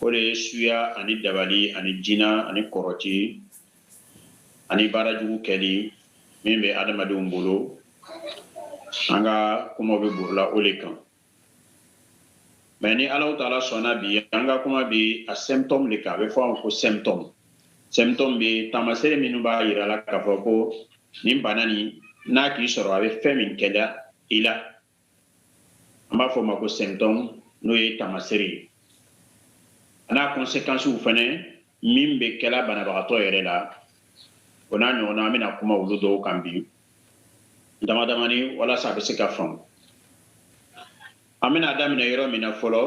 o de suya ani dabali ani jina ani kɔrɔti ani baarajugu kɛli min bɛ adamadenw bolo an ka kuma bɛ burula o de kan mais ni Alahu Taala sɔnna bi an ka kuma bi a symptôme de kan a bɛ fɔ a ma ko symptôme bɛ taamasere minnu b'a yira la k'a fɔ ko nin bana nin n'a k'i sɔrɔ a bɛ fɛn min kɛla i la an b'a fɔ o ma ko symptôme n'o ye taamasere ye a n'a conséquences fana min bɛ kɛla banabagatɔ yɛrɛ la o n'a ɲɔgɔnna an bɛna kuma olu dɔw kan bi damadamani walasa a bɛ se ka faamu an bɛna daminɛ yɔrɔ min na fɔlɔ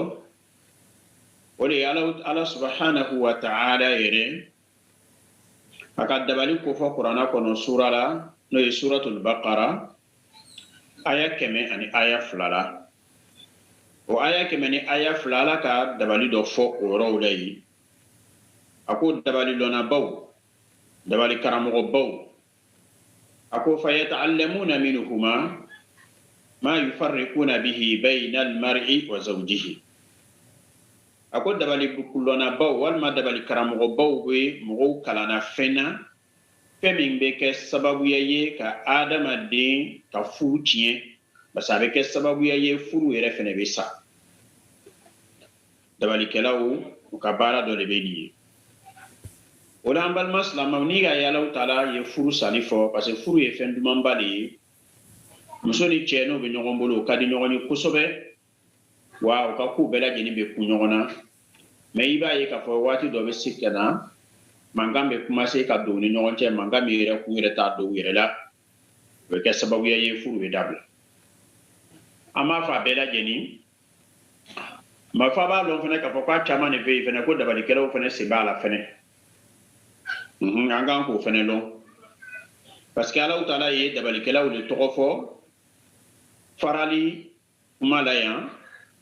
o de ye Ala subhanahu wa ta'ala yɛrɛ a ka dabali kofɔ kuranna kɔnɔ sura la n'o ye suratul baqara aya 100 ani aya 2 la o aya 100 ni aya 2 Ala ka dabali dɔ fɔ o yɔrɔw la yi a ko dabali lɔnnabaw dabali karamɔgɔbaw a ko fayata'allamuna minhuma ma yufarriquna bihi bayna al-mar'i wa zawjihi a ko dabali lɔnnabaw walima dabali karamɔgɔbaw bɛ mɔgɔw kalanna fɛn na fɛn min bɛ kɛ sababuya ye ka adamaden ka furu tiɲɛ parce que a bɛ kɛ sababuya ye furu yɛrɛ fɛnɛ bɛ sa dabalikɛlaw u ka baara dɔ de bɛ nin ye o la an balima silamɛw ni ka ye Alahu Taala ye furu sali fɔ parce que furu ye fɛn dumanba de ye muso ni cɛ n'u bɛ ɲɔgɔn bolo o ka di ɲɔgɔn ye kosɛbɛ wa u ka kow bɛɛ lajɛlen bɛ kun ɲɔgɔn na mais i b'a ye k'a fɔ waati dɔ bɛ se ka na mankan bɛ commencer ka don u ni ɲɔgɔn cɛ mankan min yɛrɛ kun yɛrɛ t'a don u yɛrɛ la o bɛ kɛ sababuya ye furu bɛ dabila an b'a fɔ a bɛɛ lajɛlen ma fa b'a dɔn fɛnɛ k'a fɔ k'a caman de bɛ yen fɛnɛ ko dabalikɛlaw fɛnɛ sen b'a la fɛnɛ an kan k'o fɛnɛ dɔn parce que Alahu Taala ye dabalikɛlaw de tɔgɔ fɔ farali kuma la yan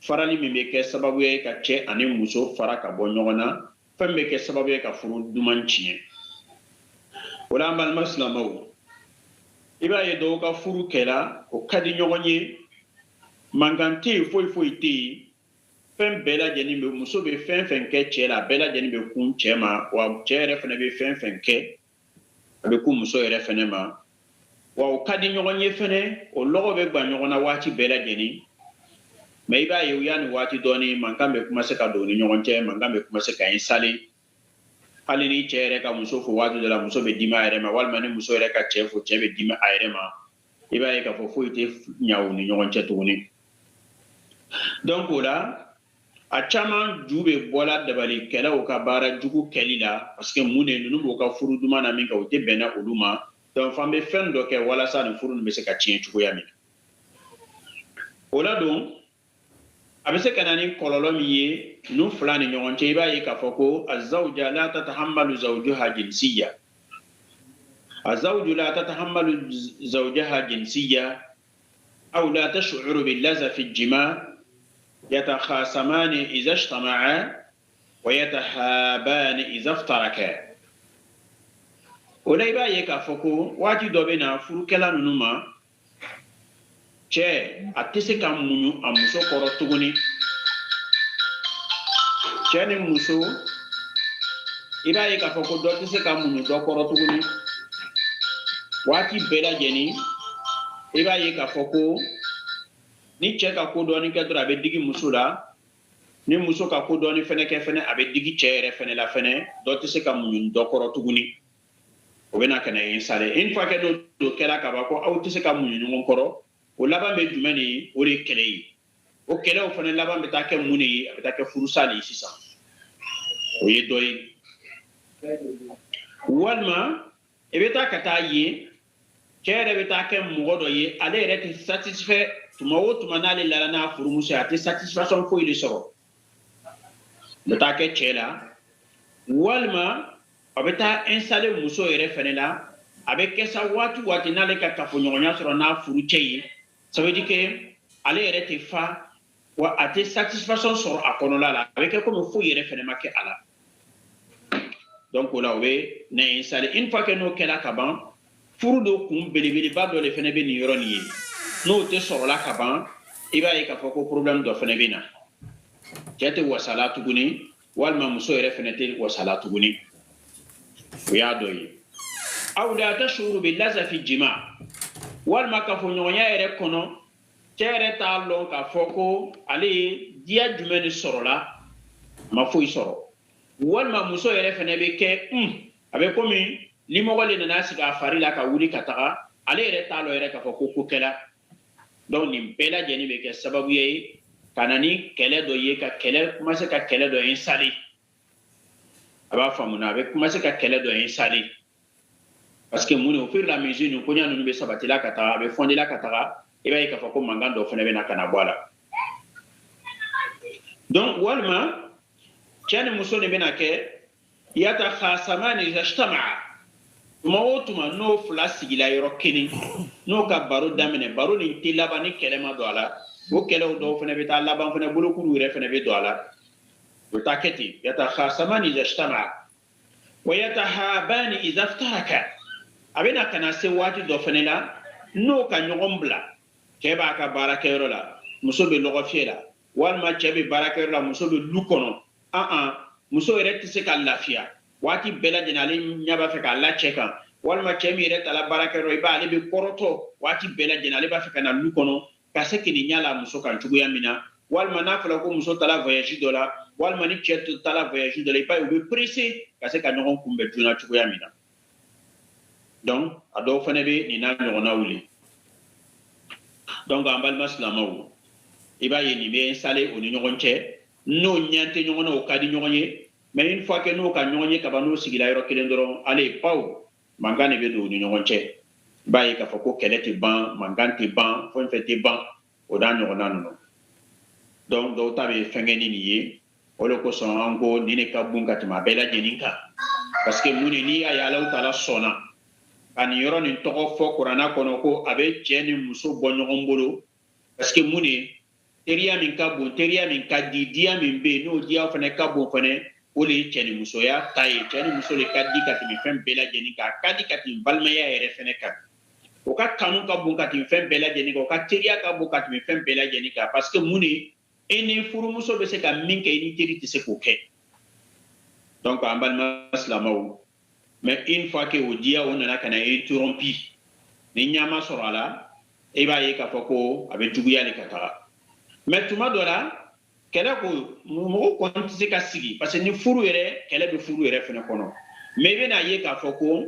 farali min bɛ kɛ sababu ye ka cɛ ani muso fara ka bɔ ɲɔgɔn na fɛn bɛ kɛ sababu ye ka furu duman tiɲɛ o la an balima silamɛw i b'a ye dɔw ka furu kɛra o ka di ɲɔgɔn ye mankan tɛ yen foyi foyi tɛ yen fɛn bɛɛ lajɛlen bɛ muso bɛ fɛn fɛn kɛ cɛ la a bɛɛ lajɛlen bɛ kun cɛ ma wa cɛ yɛrɛ fɛnɛ bɛ fɛn fɛn kɛ a bɛ kun muso yɛrɛ fɛnɛ ma wa o ka di ɲɔgɔn ye fɛnɛ o lɔgɔ bɛ gba ɲɔgɔn na waati bɛɛ lajɛlen mais i b'a ye u y'a ni waati dɔɔni mankan bɛ commencer ka don u ni ɲɔgɔn cɛ mankan bɛ commencer ka installer hali ni cɛ yɛrɛ ka muso fo waati dɔ la muso bɛ dimi a yɛrɛ ma walima ni muso yɛrɛ ka cɛ fo cɛ bɛ dimi a yɛrɛ ma i b'a ye k'a fɔ foyi tɛ ɲa u ni ɲɔgɔn cɛ tuguni donc o la a caman ju bɛ bɔla dabalikɛlaw ka baara jugu kɛli la parce que mun de ninnu b'u ka furu duman na min kɛ o tɛ bɛnna olu ma donc fan bɛ fɛn dɔ kɛ walasa nin furu nin bɛ se ka tiɲɛ cogoya min o la don a bɛ se ka na ni kɔlɔlɔ min ye ninnu fila ni ɲɔgɔn cɛ i b'a ye k'a fɔ ko azawja la tatahammalu zawjuha jinsiya azawju la tatahammalu zawjaha jinsiya aw la tash'uru billaza fi jima يتخاصمان إذا اجتمعا ويتحابان إذا افترقا ola i b'a ye k'a fɔ ko waati dɔ bɛ na furukɛla ninnu ma cɛ a tɛ se ka muɲu a muso kɔrɔ tuguni cɛ ni muso i b'a ye k'a fɔ ko dɔ tɛ se ka muɲu dɔ kɔrɔ tuguni waati bɛɛ lajɛlen i b'a ye k'a fɔ ko ni cɛ ka ko dɔɔni kɛ dɔrɔn a bɛ digi muso la ni muso ka ko dɔɔni fɛnɛ kɛ fɛnɛ a bɛ digi cɛ yɛrɛ fɛnɛ la fɛnɛ dɔ tɛ se ka muɲu dɔ kɔrɔ tuguni o bɛ na ka na installer une fois que n'o kɛra ka ban ko aw tɛ se ka muɲu ɲɔgɔn kɔrɔ o laban bɛ jumɛn de ye o de ye kɛlɛ ye o kɛlɛw fɛnɛ laban bɛ taa kɛ mun de ye a bɛ taa kɛ furusa de ye sisan o ye dɔ ye walima i bɛ taa ka taa ye cɛ yɛrɛ bɛ taa kɛ mɔgɔ dɔ ye ale yɛrɛ tɛ satisfait tuma o tuma n'ale lara n'a furumuso ye a tɛ satisfaction foyi de sɔrɔ bɛ taa kɛ cɛ la walima a bɛ taa installer muso yɛrɛ fɛnɛ la a bɛ kɛ sa waati waati n'ale ka kafoɲɔgɔnya sɔrɔ n'a furu cɛ ye ça veut dire que ale yɛrɛ tɛ fa wa a tɛ satisfaction sɔrɔ a kɔnɔla la a bɛ kɛ komi foyi yɛrɛ fɛnɛ ma kɛ a la donc o la o bɛ na installer une fois que n'o kɛra ka ban furu dɔ kun belebeleba dɔ de fɛnɛ bɛ nin yɔrɔ nin ye n'o tɛ sɔrɔla ka ban i b'a ye k'a fɔ ko problème dɔ fɛnɛ bɛ na cɛ tɛ wasala tuguni walma muso yɛrɛ fɛnɛ tɛ wasala tuguni o y'a dɔ ye aw la tashuru bi lazafi jima walma k'a fɔ ɲɔgɔnya yɛrɛ kɔnɔ cɛ yɛrɛ t'a lɔn k'a fɔ ko ale ye diya jumɛn de sɔrɔla a ma foyi sɔrɔ walma muso yɛrɛ fɛnɛ bɛ kɛ a bɛ komi limɔgɔ le nana sigi a fari la ka wuli ka taga ale yɛrɛ t'a lɔn yɛrɛ k'a fɔ ko kɛla donc nin bɛɛ lajɛlen bɛ kɛ sababu ye ka na ni kɛlɛ dɔ ye ka kɛlɛ commencer ka kɛlɛ dɔ installer a b'a faamu na a bɛ commencer ka kɛlɛ dɔ installer parce que mun au fur et à mesure nin koɲa ninnu bɛ sabatila ka taga a bɛ fɔndila ka taga i b'a ye k'a fɔ ko mankan dɔ fɛnɛ bɛ na ka na bɔ a la donc walima cɛ ni muso nin bɛna kɛ yatakhasamani idha ijtama'a tuma o tuma n'o fila sigila yɔrɔ kelen n'o ka baro daminɛ baro nin tɛ laban ni kɛlɛ ma don a la o kɛlɛw dɔw fɛnɛ bɛ taa laban fɛnɛ bolokuru yɛrɛ fɛnɛ bɛ don a la o bɛ taa kɛ ten yatakhasamani idha ijtama'a wa yatahabani idha iftaraka a bɛna ka na se waati dɔ fɛnɛ la n'o ka ɲɔgɔn bila cɛ b'a ka baarakɛyɔrɔ la muso bɛ lɔgɔ fiyɛ la walima cɛ bɛ baarakɛyɔrɔ la muso bɛ du kɔnɔ muso yɛrɛ tɛ se ka lafiya waati bɛɛ lajɛlen ale ɲɛ b'a fɛ k'a la cɛ kan walima cɛ min yɛrɛ taara baarakɛyɔrɔ i b'a ale bɛ kɔrɔtɔ waati bɛɛ lajɛlen ale b'a fɛ ka na du kɔnɔ ka se k'i ɲɛ la muso kan cogoya min na walima n'a fɔra ko muso taara voyage dɔ la walima ni cɛ taara voyage dɔ la i b'a ye u bɛ pressé ka se ka ɲɔgɔn kunbɛn joona cogoya min na donc a dɔw fɛnɛ bɛ nin n'a ɲɔgɔnna wuli donc an balima silamɛw i b'a ye nin bɛ installé o ni ɲɔgɔn cɛ n'o ɲɛ tɛ ɲɔgɔn na o ka di ɲɔgɔn ye mais une fois que n'o ka ɲɔgɔn ye kaban n'o sigila yɔrɔ kelen dɔrɔn ale paw mankan de bɛ don o ni ɲɔgɔn cɛ i b'a ye k'a fɔ ko kɛlɛ tɛ ban mankan tɛ ban fɛn fɛn tɛ ban o n'a ɲɔgɔnna ninnu donc dɔw ta bɛ fɛnkɛ ni nin ye o de kosɔn an ko nin de ka bon ka tɛmɛ a bɛɛ lajɛlen kan parce que mun de n'i y'a ye Alahu Taala sɔnna ka nin yɔrɔ nin tɔgɔ fɔ kuranna kɔnɔ ko a bɛ cɛ ni muso bɔ ɲɔgɔn bolo parce que mun de teriya min ka bon teriya min ka di diya min bɛ yen n'o diya fana ka bon fana o de ye cɛ ni musoya ta ye cɛ ni muso de ka di ka tɛmɛ fɛn bɛɛ lajɛlen kan a ka di ka tɛmɛ balimaya yɛrɛ fana kan o ka kanu ka bon ka tɛmɛ fɛn bɛɛ lajɛlen kan o ka teriya ka bon ka tɛmɛ fɛn bɛɛ lajɛlen kan parce que mun de e ni furumuso bɛ se ka min kɛ i ni teri tɛ se k'o kɛ donc an balima silamɛw mais une fois que o diya o nana ka na interrompu ni ɲɛ ma sɔrɔ a la i b'a ye k'a fɔ ko a bɛ juguya de ka taga mais tuma dɔ la kɛlɛ ko mɔgɔ kɔni tɛ se ka sigi parce que ni furu yɛrɛ kɛlɛ bɛ furu yɛrɛ fɛnɛ kɔnɔ mais i bɛna ye k'a fɔ ko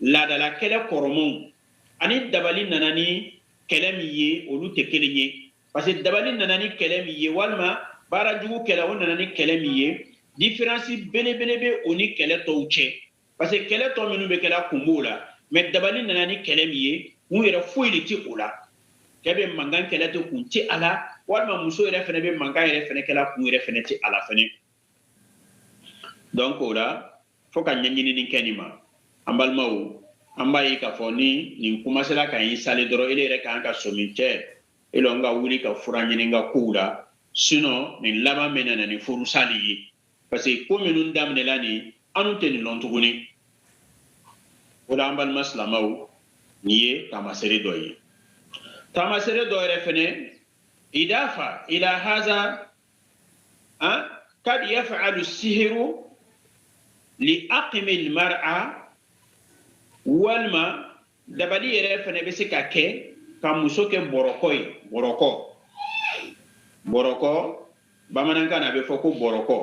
laadala kɛlɛ kɔrɔmanw ani dabali nana ni kɛlɛ min ye olu tɛ kelen ye parce que dabali nana ni kɛlɛ min ye walima baarajugu kɛlɛ o nana ni kɛlɛ min ye différence belebele bɛ o ni kɛlɛ tɔw cɛ parce que kɛlɛ tɔ minnu bɛ kɛla kun b'o la mais dabali nana ni kɛlɛ min ye mun yɛrɛ foyi de tɛ o la cɛ bɛ mankan kɛlɛ tɛ kun tɛ a la walima muso yɛrɛ fɛnɛ bɛ mankan yɛrɛ fɛnɛ kɛla kun yɛrɛ fɛnɛ tɛ a la fɛnɛ donc o la fo ka ɲɛɲinini kɛ nin ma an balimaw an b'a ye k'a fɔ ni nin commencera ka installer dɔrɔn ele yɛrɛ kan ka sɔmi cɛ ele an ka wuli ka fura ɲini ka kow la sinon nin laban bɛ na ni furusali ye parce que ko minnu daminɛla nin anu tɛ nin lɔn tuguni o la an balima silamɛw nin ye taamasere dɔ ye taamasere dɔ yɛrɛ fɛnɛ idafa ila haza kad yaf'alu sihiru li aqmi almar'a walma dabali yɛrɛ fɛnɛ bɛ se ka kɛ ka muso kɛ bɔrɔkɔ ye bɔrɔkɔ bamanankan na a bɛ fɔ ko bɔrɔkɔ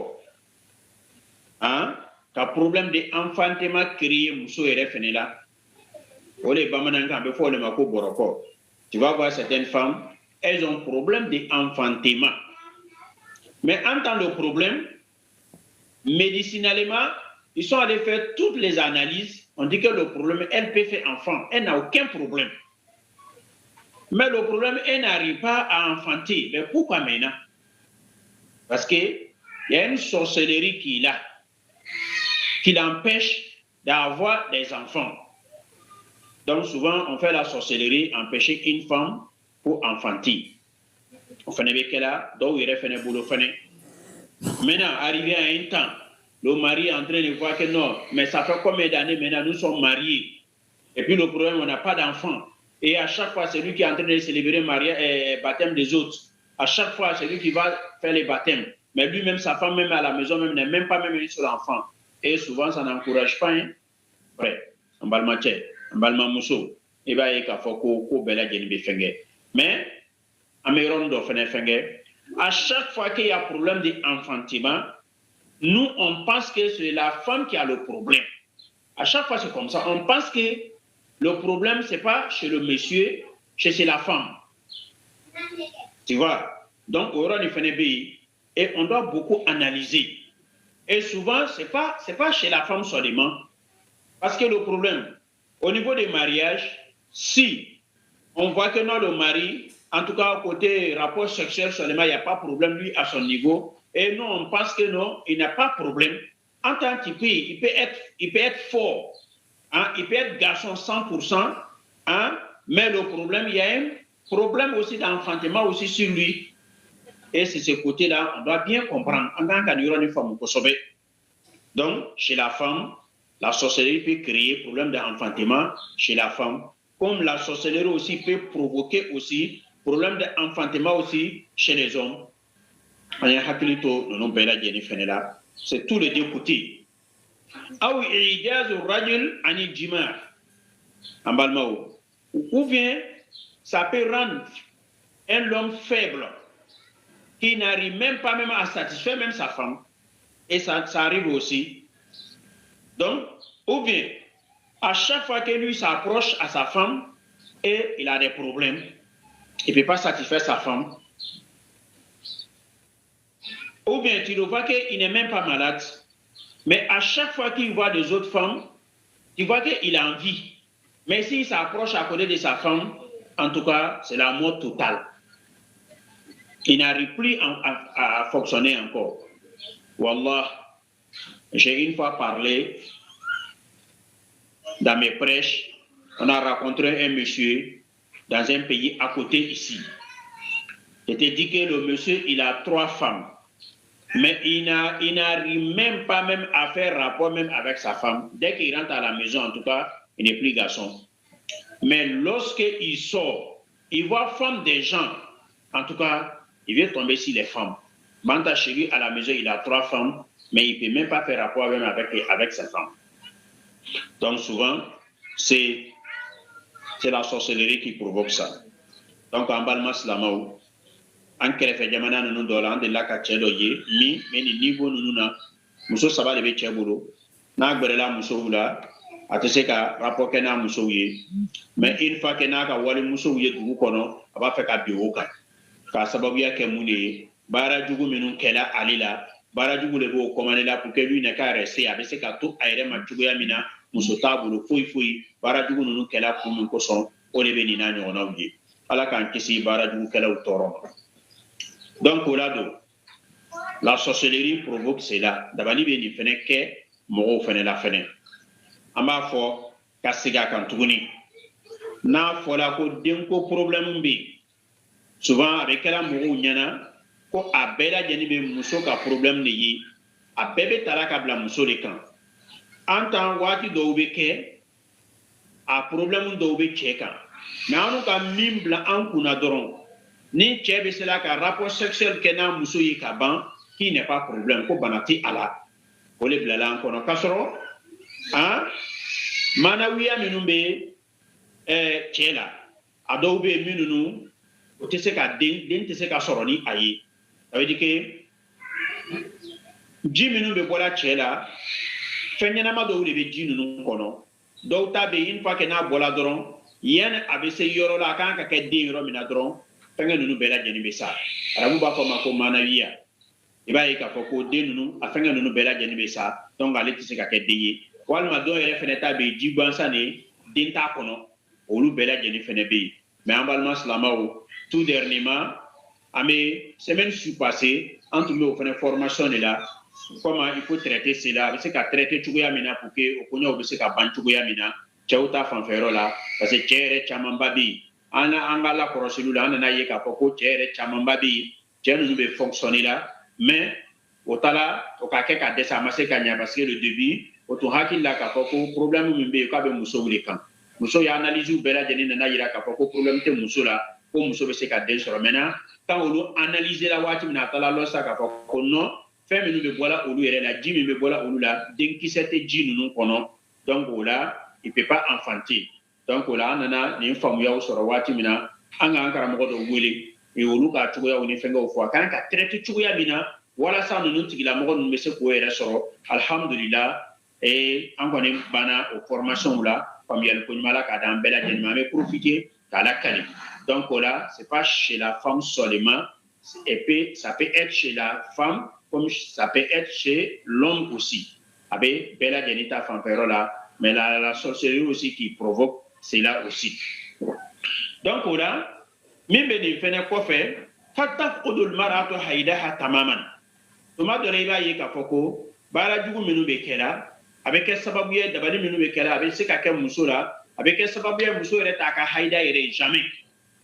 ka problème de enfantement créer muso yɛrɛ fɛnɛ la o de bamanankan a bɛ fɔ o de ma ko bɔrɔkɔ tu vas voir certaines femmes elles ont problème d'enfantement mais en tant que problème médicinalement ils sont allés faire toutes les analyses on dit que le problème elle peut faire enfant elle n'a aucun problème mais le problème elle n'arrive pas à enfanter mais pourquoi maintenant parce que il y a une sorcellerie qui l'empêche d'avoir des enfants. Donc souvent, on fait la sorcellerie, empêcher une femme pour enfanter. On fait des là, donc il fait des boulot. Maintenant, arrivé à un temps, le mari est en train de voir que non, mais ça fait combien d'années maintenant nous sommes mariés. Et puis le problème, on n'a pas d'enfant. Et à chaque fois, c'est lui qui est en train de célébrer le baptême des autres. À chaque fois, c'est lui qui va faire les baptêmes. mais lui-même, sa femme, même à la maison, même n'est même pas même sur l'enfant. Et souvent, ça n'encourage pas. Hein. Ouais, en balmaché, en balmamousso, et bien, il faut qu'on bela djeni fenge. Mais, à mes rondes fenge, à chaque fois qu'il y a problème d'enfantement, nous, on pense que c'est la femme qui a le problème. À chaque fois, c'est comme ça. On pense que le problème, ce n'est pas chez le monsieur, chez la femme. Tu vois? Donc, au et on doit beaucoup analyser. Et souvent, ce n'est pas chez la femme seulement. Parce que le problème, au niveau des mariages, si on voit que non, le mari, en tout cas, côté rapport sexuel seulement, il n'y a pas de problème, lui, à son niveau. Et nous, on pense que non, il n'a pas de problème. En tant qu'il peut être fort. Hein, il peut être garçon 100%. Hein, mais le problème, il y a un problème aussi d'enfantement aussi sur lui. Et c'est ce côté-là, on doit bien comprendre. En tant qu'une femme, donc, chez la femme, la sorcellerie peut créer problème d'enfantement chez la femme, comme la sorcellerie aussi peut provoquer aussi problème d'enfantement aussi chez les hommes. C'est tous les deux côtés. Ou bien, ça peut rendre un homme faible qui n'arrive même pas même à satisfaire même sa femme. Et ça arrive aussi. Donc, ou bien, à chaque fois que lui s'approche à sa femme et il a des problèmes, il ne peut pas satisfaire sa femme. Ou bien, tu le vois qu'il n'est même pas malade. Mais à chaque fois qu'il voit des autres femmes, tu vois qu'il a envie. Mais s'il s'approche à côté de sa femme, en tout cas, c'est la mort totale. Il n'arrive plus à fonctionner encore. Wallah, j'ai une fois parlé dans mes prêches, on a rencontré un monsieur dans un pays à côté ici. Il était dit que le monsieur, il a 3 femmes. Mais il n'arrive même pas même à faire rapport même avec sa femme. Dès qu'il rentre à la maison, en tout cas, il n'est plus garçon. Mais lorsqu'il sort, il voit femme des gens. En tout cas, il vient tomber sur les femmes. Banta chez lui, à la maison, il a 3 femmes, mais il ne peut même pas faire rapport même avec sa femme. Donc souvent, c'est la sorcellerie qui provoque ça. Donc en balma slamaou, en kerefe jamana nunu dola, en de la kachedo ye, mais ni niveau nunu na, muso saba de beche bolo, na gberela muso wula, atese ka rapport kena muso ye, mais une fois que na ka wali muso ye dugu kono, aba fe ka biwo kan. Ka sababu ya ke mune, bara jugu minun kela alila, bara jugu le bo komane la pour que lui ne ka rester, abe se ka to aire ma jugu ya mina, muso tabulu foi bara jugu nunu kela kumun ko son, o le be ni na nyona uye. Ala kan kisi bara jugu kela u toro. Donc, la sorcellerie provoque cela. Dabali be ni fene ke, mogo fene la fene. Amba fo, kasiga kan tuguni. Na fola ko denko problème bi. Souvent, avec la mogo nyana, ko abela jeni be muso ka problème ne yi, abebe talaka bla muso le kan. Antan wati do be ke, a problème do be cheka. Mais anu ka mimbla an kuna doron. Ni cɛ bɛ se la ka rapport sexuel kɛ n'a muso ye ka ban qui n'est pas problème ko bana ti a la o le bilala an kɔnɔ k'a sɔrɔ manawiya minnu bɛ cɛ la a dɔw bɛ yen minnu o tɛ se ka den tɛ se ka sɔrɔ ni a ye ça veut dire que ji minnu bɛ bɔra cɛ la fɛn ɲɛnama dɔw de bɛ ji ninnu kɔnɔ dɔw ta bɛ yen une fois que n'a bɔra dɔrɔn yanni a bɛ se yɔrɔ la a kan ka kɛ den yɔrɔ min na dɔrɔn fɛngɛ ninnu bɛɛ lajɛlen bɛ sa arabu b'a fɔ ma ko manawiya i b'a ye k'a fɔ ko den ninnu a fɛngɛ ninnu bɛɛ lajɛlen bɛ sa donc ale tɛ se ka kɛ den ye walima dɔw yɛrɛ fɛnɛ ta bɛ yen ji gansan de den t'a kɔnɔ olu bɛɛ lajɛlen fɛnɛ bɛ yen mais an balima silamɛw tout dernièrement an bɛ semaine passée an tun bɛ o fɛnɛ formation de la comment il faut traiter cela a bɛ se ka traiter cogoya min na pour que o koɲɛw bɛ se ka ban cogoya min na cɛw ta fanfɛyɔrɔ la parce que cɛ yɛrɛ camanba bɛ yen an ka lakɔrɔsiliw la an nana ye k'a fɔ ko cɛ yɛrɛ camanba bɛ yen cɛ ninnu bɛ fonctionner la mais o ta la o ka kɛ ka dɛsɛ a ma se ka ɲɛ parce que le début o tun hakili la k'a fɔ ko problème min bɛ yen k'a bɛ musow de kan muso ye analyse bɛɛ lajɛlen nana yira k'a fɔ ko problème tɛ muso la ko muso bɛ se ka den sɔrɔ maintenant quand olu analyser la waati min na a taala lɔ sa k'a fɔ ko non fɛn minnu bɛ bɔla olu yɛrɛ la ji min bɛ bɔla olu la denkisɛ tɛ ji ninnu kɔnɔ donc o la il peut pas enfanter donc o la an nana nin faamuyaw sɔrɔ waati min na an k'an karamɔgɔ dɔ wele olu ka cogoyaw ni fɛnkɛw fɔ a kan ka traiter cogoya min na walasa ninnu tigilamɔgɔ ninnu bɛ se k'o yɛrɛ sɔrɔ alhamdulillah an kɔni banna o formation la faamuyali ko ɲuman la k'a d'an bɛɛ lajɛlen ma an bɛ profiter k'a lakali donc o la c'est pas chez la femme seulement et puis ça peut être chez la femme comme ça peut être chez l'homme aussi a bɛ bɛɛ lajɛlen ta fanfɛyɔrɔ la mais la sorcellerie aussi qui provoque cela aussi donc o la min bɛ nin fɛnɛ kɔfɛ fatafqudul mar'atu haydaha tamaman tuma dɔ la i b'a ye k'a fɔ ko baara jugu minnu bɛ kɛ la a bɛ kɛ sababu ye dabali minnu bɛ kɛ la a bɛ se ka kɛ muso la a bɛ kɛ sababu ye muso yɛrɛ t'a ka hayida yɛrɛ jamais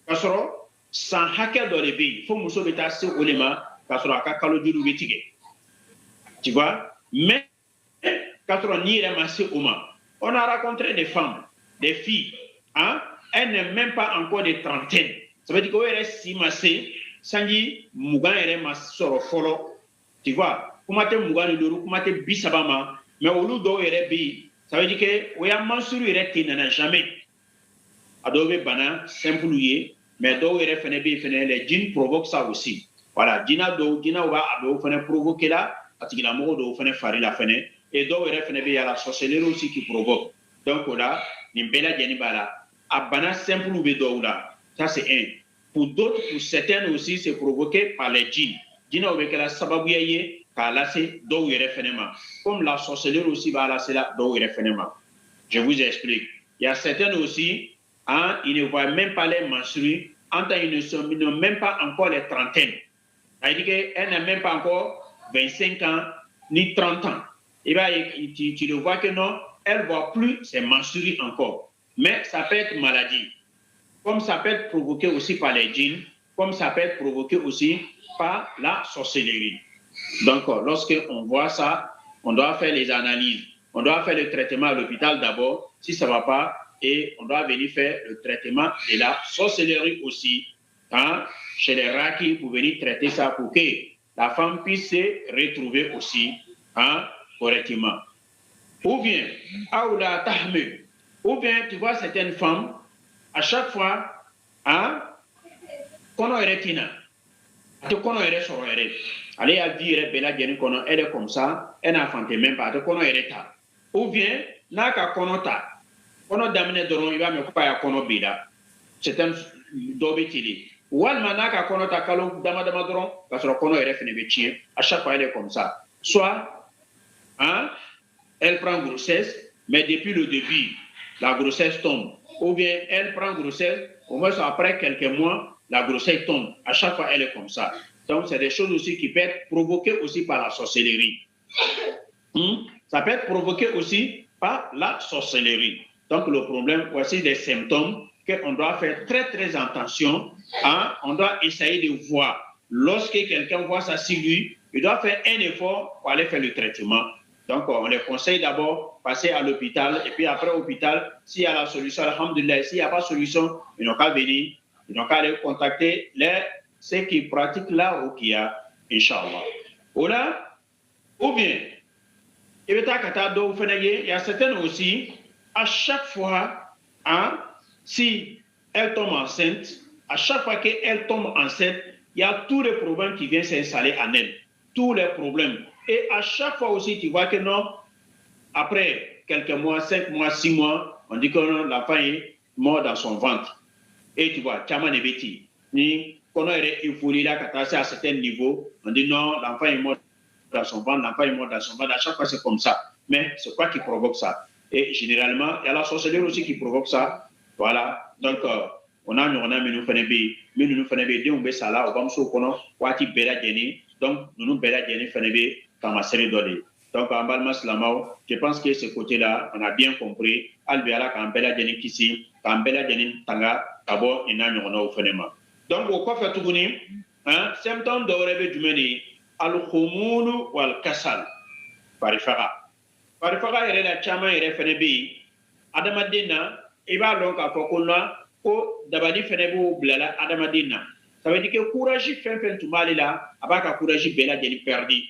k'a sɔrɔ san hakɛ dɔ de bɛ yen fo muso bɛ taa se o de ma k'a sɔrɔ a ka kalo joliw bɛ tigɛ tu vois mais k'a sɔrɔ n'i yɛrɛ ma se o ma on a rencontré des femmes des filles hein elles n'ont même pas encore de trentaine ça veut dire que o yɛrɛ si ma se sanji mugan yɛrɛ ma sɔrɔ fɔlɔ tu vois kuma tɛ mugan ni duuru kuma tɛ 30 ma mais olu dɔw yɛrɛ bɛ yen ça veut dire que o ya mansuru yɛrɛ tɛ nana jamais a dɔw bɛ bana simple ye mais dɔw yɛrɛ fɛnɛ bɛ yen fɛnɛ les djinns provoquent ça aussi voilà jinɛw b'a a dɔw fɛnɛ provoquer la a tigilamɔgɔ dɔw fɛnɛ fari la fɛnɛ et dɔw yɛrɛ fɛnɛ bɛ yen la sorcellerie aussi qui provoque donc o la nin bɛɛ lajɛlen b'a la a bana simple bɛ dɔw la ça c'est un pour d'autres pour certains aussi c'est provoqué par les djinns jinɛw bɛ kɛra sababuya ye k'a lase dɔw yɛrɛ fɛnɛ ma comme la sorcellerie aussi b'a lase la dɔw yɛrɛ fɛnɛ ma je vous explique il y a certains aussi hein, ils ne voient même pas les menstrues en tant qu'ils n'ont même pas encore les trentaines c'est-à-dire qu'elles n'ont même pas encore 25 ans ni 30 ans et bien tu le vois que non elle ne voit plus ses menstrues encore mais ça peut être maladie comme ça peut être provoqué aussi par les djinns comme ça peut être provoqué aussi par la sorcellerie. Donc, lorsqu'on voit ça, on doit faire les analyses. On doit faire le traitement à l'hôpital d'abord, si ça ne va pas, et on doit venir faire le traitement de la sorcellerie aussi, hein, chez les Raki, pour venir traiter ça pour que la femme puisse se retrouver aussi hein, correctement. Ou bien, Aoula Tahme, ou bien, tu vois certaines femmes, à chaque fois, hein, qu'on a retina. A tɛ kɔnɔ yɛrɛ sɔrɔ yɛrɛ ale y'a vie yɛrɛ bɛɛ lajɛlen kɔnɔ elle est comme ça elle n'a fanté même pas a tɛ kɔnɔ yɛrɛ ta ou bien n'a ka kɔnɔ ta kɔnɔ daminɛ dɔrɔn i b'a mɛn ko a y'a kɔnɔ b'i la certaines dɔ bɛ teli walima n'a ka kɔnɔ ta kalo dama dama dɔrɔn k'a sɔrɔ kɔnɔ yɛrɛ fɛnɛ bɛ tiɲɛ à chaque fois elle est comme ça soit hein, elle prend grossesse mais depuis le début la grossesse tombe ou bien elle prend grossesse au moins après quelques mois la grossesse tombe. À chaque fois, elle est comme ça. Donc, c'est des choses aussi qui peuvent être provoquées aussi par la sorcellerie. Ça peut être provoqué aussi par la sorcellerie. Donc, le problème, voici des symptômes qu'on doit faire très, très attention. Hein? On doit essayer de voir. Lorsque quelqu'un voit ça sur lui, il doit faire un effort pour aller faire le traitement. Donc, on les conseille d'abord passer à l'hôpital. Et puis, après l'hôpital, s'il y a la solution, alhamdulillah, s'il n'y a pas de solution, ils n'ont qu'à venir. Ils n'ont qu'à aller contacter ceux qui pratiquent là ou qui a, Inch'Allah. Ou bien, il y a certaines aussi, à chaque fois, hein, si elle tombe enceinte, à chaque fois qu'elle tombe enceinte, il y a tous les problèmes qui viennent s'installer en elle. Tous les problèmes. Et à chaque fois aussi, tu vois que non, après quelques mois, 5 mois, 6 mois, on dit que l'enfant est mort dans son ventre. Et tu vois, Tchaman et Betty, ni qu'on a évolué là, quand à un certain niveau, on dit non, l'enfant est mort dans son ventre, l'enfant est mort dans son ventre, à chaque fois c'est comme ça. Mais c'est quoi qui provoque ça? Et généralement, il y a la sorcellerie aussi qui provoque ça. Voilà, donc on a mais nous faisons des on ça là, on va me connaître, Wati Bela Djeni, donc nous Bela Djeni faisons dans ma série d'olé. Donc en Balma Slamao, je pense que ce côté-là, on a bien compris. Albiala quand Bela Djeni Kissi, quand Bela Djeni Tanga, d'abord, il y a un phénomène. Donc, au quoi fait-on? Symptômes de rêve du meni, al-khumulu wal-kasal. Parifara. Parifara, il y a la chama, il y a fait Adamadina, il va donc à Fokona, ko dabali fene bo blala adamadina ça veut dire que courage fen tumali la abaka courage bela jeli perdi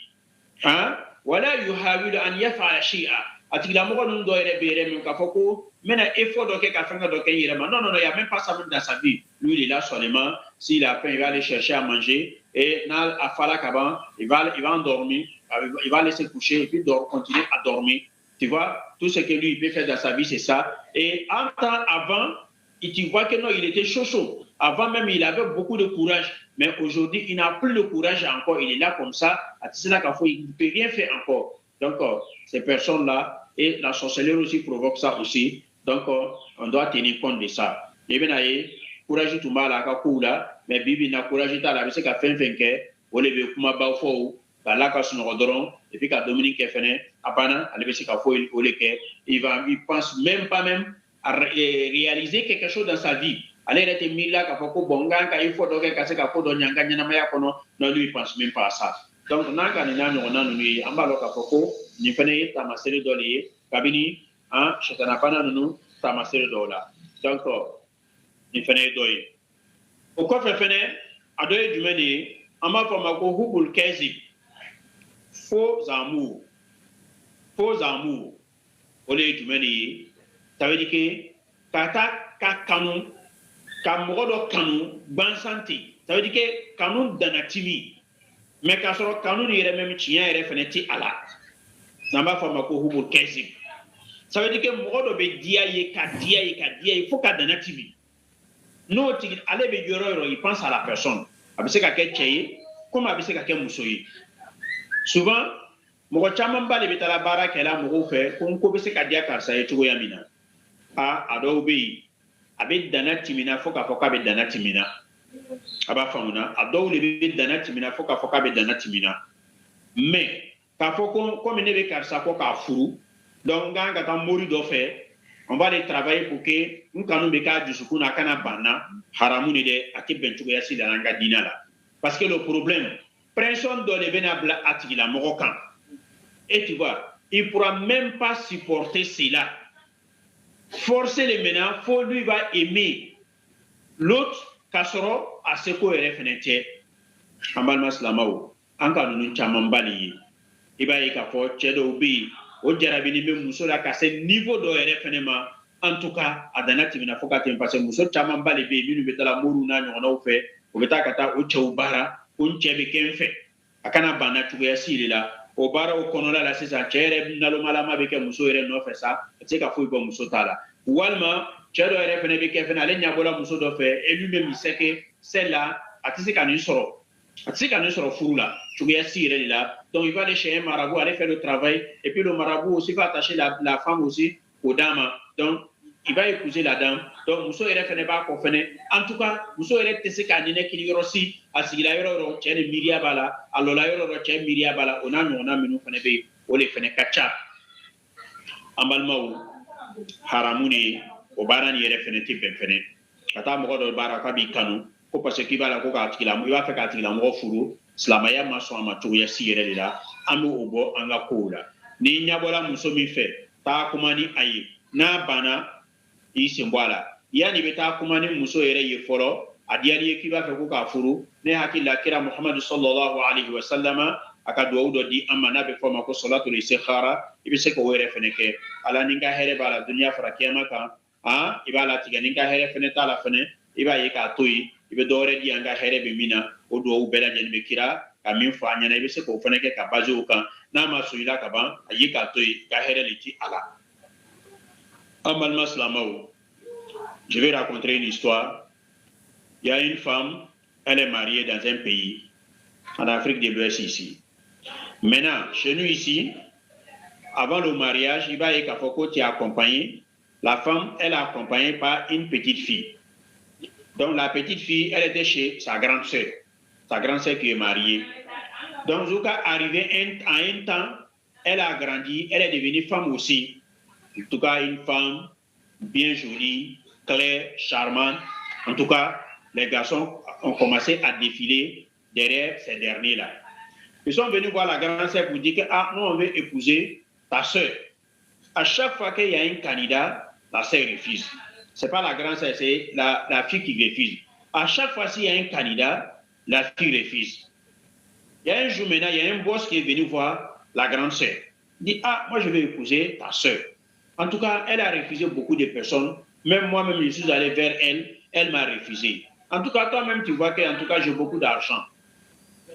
hein wala yuhawilu an yaf'ala shay'a atigila mo non do ere bere min ka foko mena effort do ke ka fanga do ke yirema non il y a même pas ça même dans sa vie lui il est là seulement s'il a faim il va aller chercher à manger et na afala kaban il va endormir il va laisser coucher et puis continuer à dormir tu vois tout ce que lui il peut faire dans sa vie c'est ça et en temps avant tu vois que non il était chaud avant même il avait beaucoup de courage mais aujourd'hui il n'a plus le courage encore il est là comme ça il ne peut rien faire encore donc ces personnes là et la sorcellerie aussi provoque ça aussi donc on doit tenir compte de ça et bien courage tout mal à kakula mais bibi na courage ta la c'est qu'à fin que on le kuma ba fo la ka suno doron et puis qu'à Dominique fene apana ale c'est qu'à fo il pense même pas à réaliser quelque chose dans sa vie ale était mis là ka foko bonga ka il faut donc ka se ka ko do nyanga nyana maya kono non lui il pense même pas à ça donc nanga ni nani on a nous ambalo ka foko ni fene ta masere doli kabini hein shetana pana nous ta masere dola donc ni fene doyi o ko fene adoye jumeni amba fama ko hubul kazi faux amour ole jumeni ça veut dire que kata ka kanu ka mogodo kanu ban santé ça veut dire que kanu danatimi mais ka soro kanu ni yere même tiya yere fene ti ala namba fama ko hubul kazi ça veut dire que mogodo be dia ye il faut ka danatimi no tigi ale be yoro il pense à la personne abise ka ke cheye comme abise ka ke musoyi souvent mogo chaman bale be tala bara kala mogo fe ko be se ka dia karsa e tugo yamina ado be abe danatimina foka be danatimina aba famuna ado le be danatimina foka be danatimina mais ka foko comme ne be karsa ko ka furu donc ganga ta mori do fe on va aller travailler pour que nous quand nous beka du sukuna kana bana haramuni de ake bentugo yasi da nga dinala parce que le problème personne doit le venable atigila morokan et tu vois il pourra même pas supporter cela forcer les ménages faut lui va aimer l'autre kasoro a ce ko ere fenete amal maslamaw anka nunu chamambali iba yi ka fo chedo bi o jarabini be muso la ka se niveau do ere fenema en tout cas adana timina foka tem parce muso chama mbale be minu betala muru na nyono fe o beta kata o chawbara o nchebe kenfe akana bana tuya silila o bara o konola la sisa chere nalo malama be ke muso ere no fe sa te ka fo ibo muso tala walma chedo ere fene be ke fene ale nyabola muso do fe et lui même il sait que celle-là atise kanu soro furula tuya silila donc il va aller chez un marabout aller faire le travail et puis le marabout aussi va attacher la femme aussi aux dames donc il va épouser la dame donc muso ere fene ba ko fene en tout cas muso ere tese ka nine kili yorosi asigila yoro chene miria bala alola yoro chene miria bala ona nyona minu fene be ole fene kacha ambalmaw haramuni o barani ere fene tipe fene kata mo do bara ka bi kanu ko parce que bala ko ka tikila mo iba fe ka tikila mo furu silamaya ma so ama to yasi yere la amu obo anga kola ni nyabola muso mi fe ta kumani ayi na bana isimbwala yani beta kumani muso yere ye foro adiali ekiba fe ko ka furu ne hakilla kira Muhammad sallallahu alaihi wasallama aka do di amana be foma ko salatul istikhara ibe se ko were feneke ala ninga here bala dunya fara kiyama ka ibala tiga ninga here fene tala fene iba ye ka toyi ibe dore di anga here be mina o do bela jeni be kira ka min fa nyana ibe se ko feneke ka bazo kan na ma suila ka ban ayi ka toyi ka here liti ala amal maslamao. Je vais raconter une histoire. Il y a une femme, elle est mariée dans un pays, en Afrique de l'Ouest ici. Maintenant, chez nous ici, avant le mariage, il va y avoir qui est accompagné. La femme, elle est accompagnée par une petite fille. Donc la petite fille, elle était chez sa grande sœur qui est mariée. Donc jusqu'à arriver à un temps, elle a grandi, elle est devenue femme aussi. En tout cas, une femme bien jolie, claire, charmante. En tout cas, les garçons ont commencé à défiler derrière ces derniers-là. Ils sont venus voir la grande sœur pour dire que nous, on veut épouser ta sœur. À chaque fois qu'il y a un candidat, la sœur refuse. C'est pas la grande sœur, c'est la fille qui refuse. À chaque fois, s'il y a un candidat, la fille refuse. Il y a un jour maintenant, il y a un boss qui est venu voir la grande sœur. Il dit, ah, moi je vais épouser ta sœur. En tout cas, elle a refusé beaucoup de personnes. Même moi-même, je suis allé vers elle, elle m'a refusé. En tout cas, toi-même, tu vois que, en tout cas, j'ai beaucoup d'argent.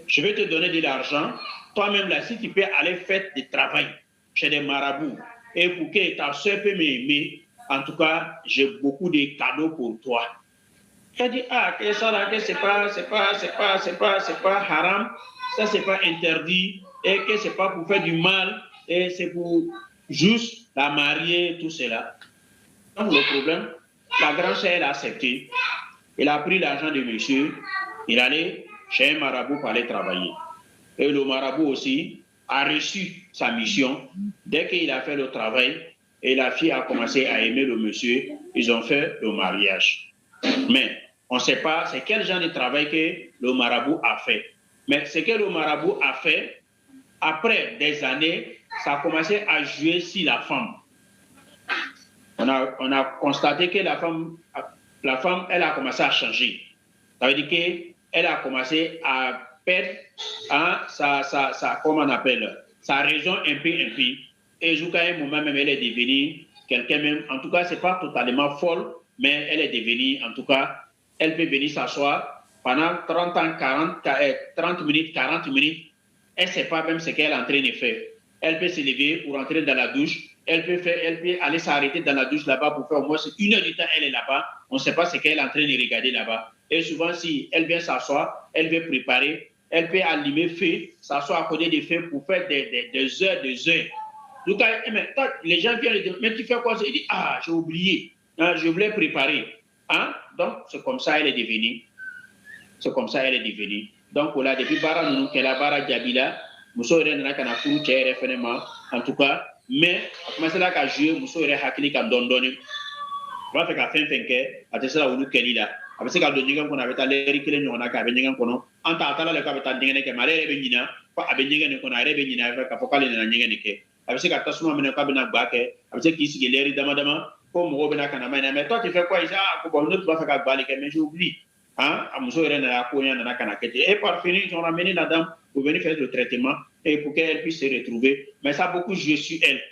Je vais te donner de l'argent. Toi-même, là, si tu peux aller faire du travail chez des marabouts, et pour que ta soeur peut m'aimer, en tout cas, j'ai beaucoup de cadeaux pour toi. Elle dit, ah, que ça là, que c'est pas haram, ça c'est pas interdit, et que c'est pas pour faire du mal, et c'est pour juste la marier, tout cela. Donc le problème, la grande sœur, elle a accepté. Elle a pris l'argent de monsieur, il allait chez un marabout pour aller travailler. Et le marabout aussi a reçu sa mission. Dès qu'il a fait le travail, et la fille a commencé à aimer le monsieur, ils ont fait le mariage. Mais on ne sait pas c'est quel genre de travail que le marabout a fait. Mais ce que le marabout a fait, après des années, ça a commencé à jouer sur la femme. On a constaté que la femme, elle a commencé à changer. Ça veut dire qu'elle a commencé à perdre comment on appelle, sa raison un peu. Et jusqu'à un moment même, elle est devenue quelqu'un même, en tout cas, ce n'est pas totalement folle, mais elle est devenue, en tout cas, elle peut venir s'asseoir pendant 30 ans, 30 minutes, 40 minutes. Elle ne sait pas même ce qu'elle est en train de faire. Elle peut se lever pour entrer dans la douche. Elle peut aller s'arrêter dans la douche là-bas pour faire au moins 1 heure du temps, elle est là-bas. On ne sait pas ce qu'elle est en train de regarder là-bas. Et souvent, si elle vient s'asseoir, elle veut préparer, elle peut allumer feu, s'asseoir à côté des feux pour faire des heures. Donc, les gens viennent dire, mais tu fais quoi? Il dit, ah, j'ai oublié, hein, je voulais préparer. Hein? Donc, c'est comme ça elle est devenue. Donc, voilà, depuis Bara nous, qu'elle a Bara Diabila, nous sommes en tout cas, mais à commencer là à jouer, nous sommes hakili comme donné. On va faire qu'à fin que, à ce là où nous qu'elle là. Après c'est qu'à donner qu'on avait à l'air qu'il n'y en a qu'à venir qu'on a. En tant que le capital d'ingénieur qui m'a l'air bénina, pas à venir qu'on a bénina avec qu'à focal dans l'ingénieur. Après c'est qu'à tasuma mena kabina baké, après c'est qu'ici il est dama comme Robena Kanama. Mais toi tu fais quoi ici? Ah, pour nous tu vas faire qu'à balé, mais j'oublie. Hein, à Mousso et à Koya dans la Kanakete. Et par finir, ils ont ramené la dame pour venir faire le traitement et pour qu'elle puisse se retrouver. Mais ça a beaucoup joué sur elle.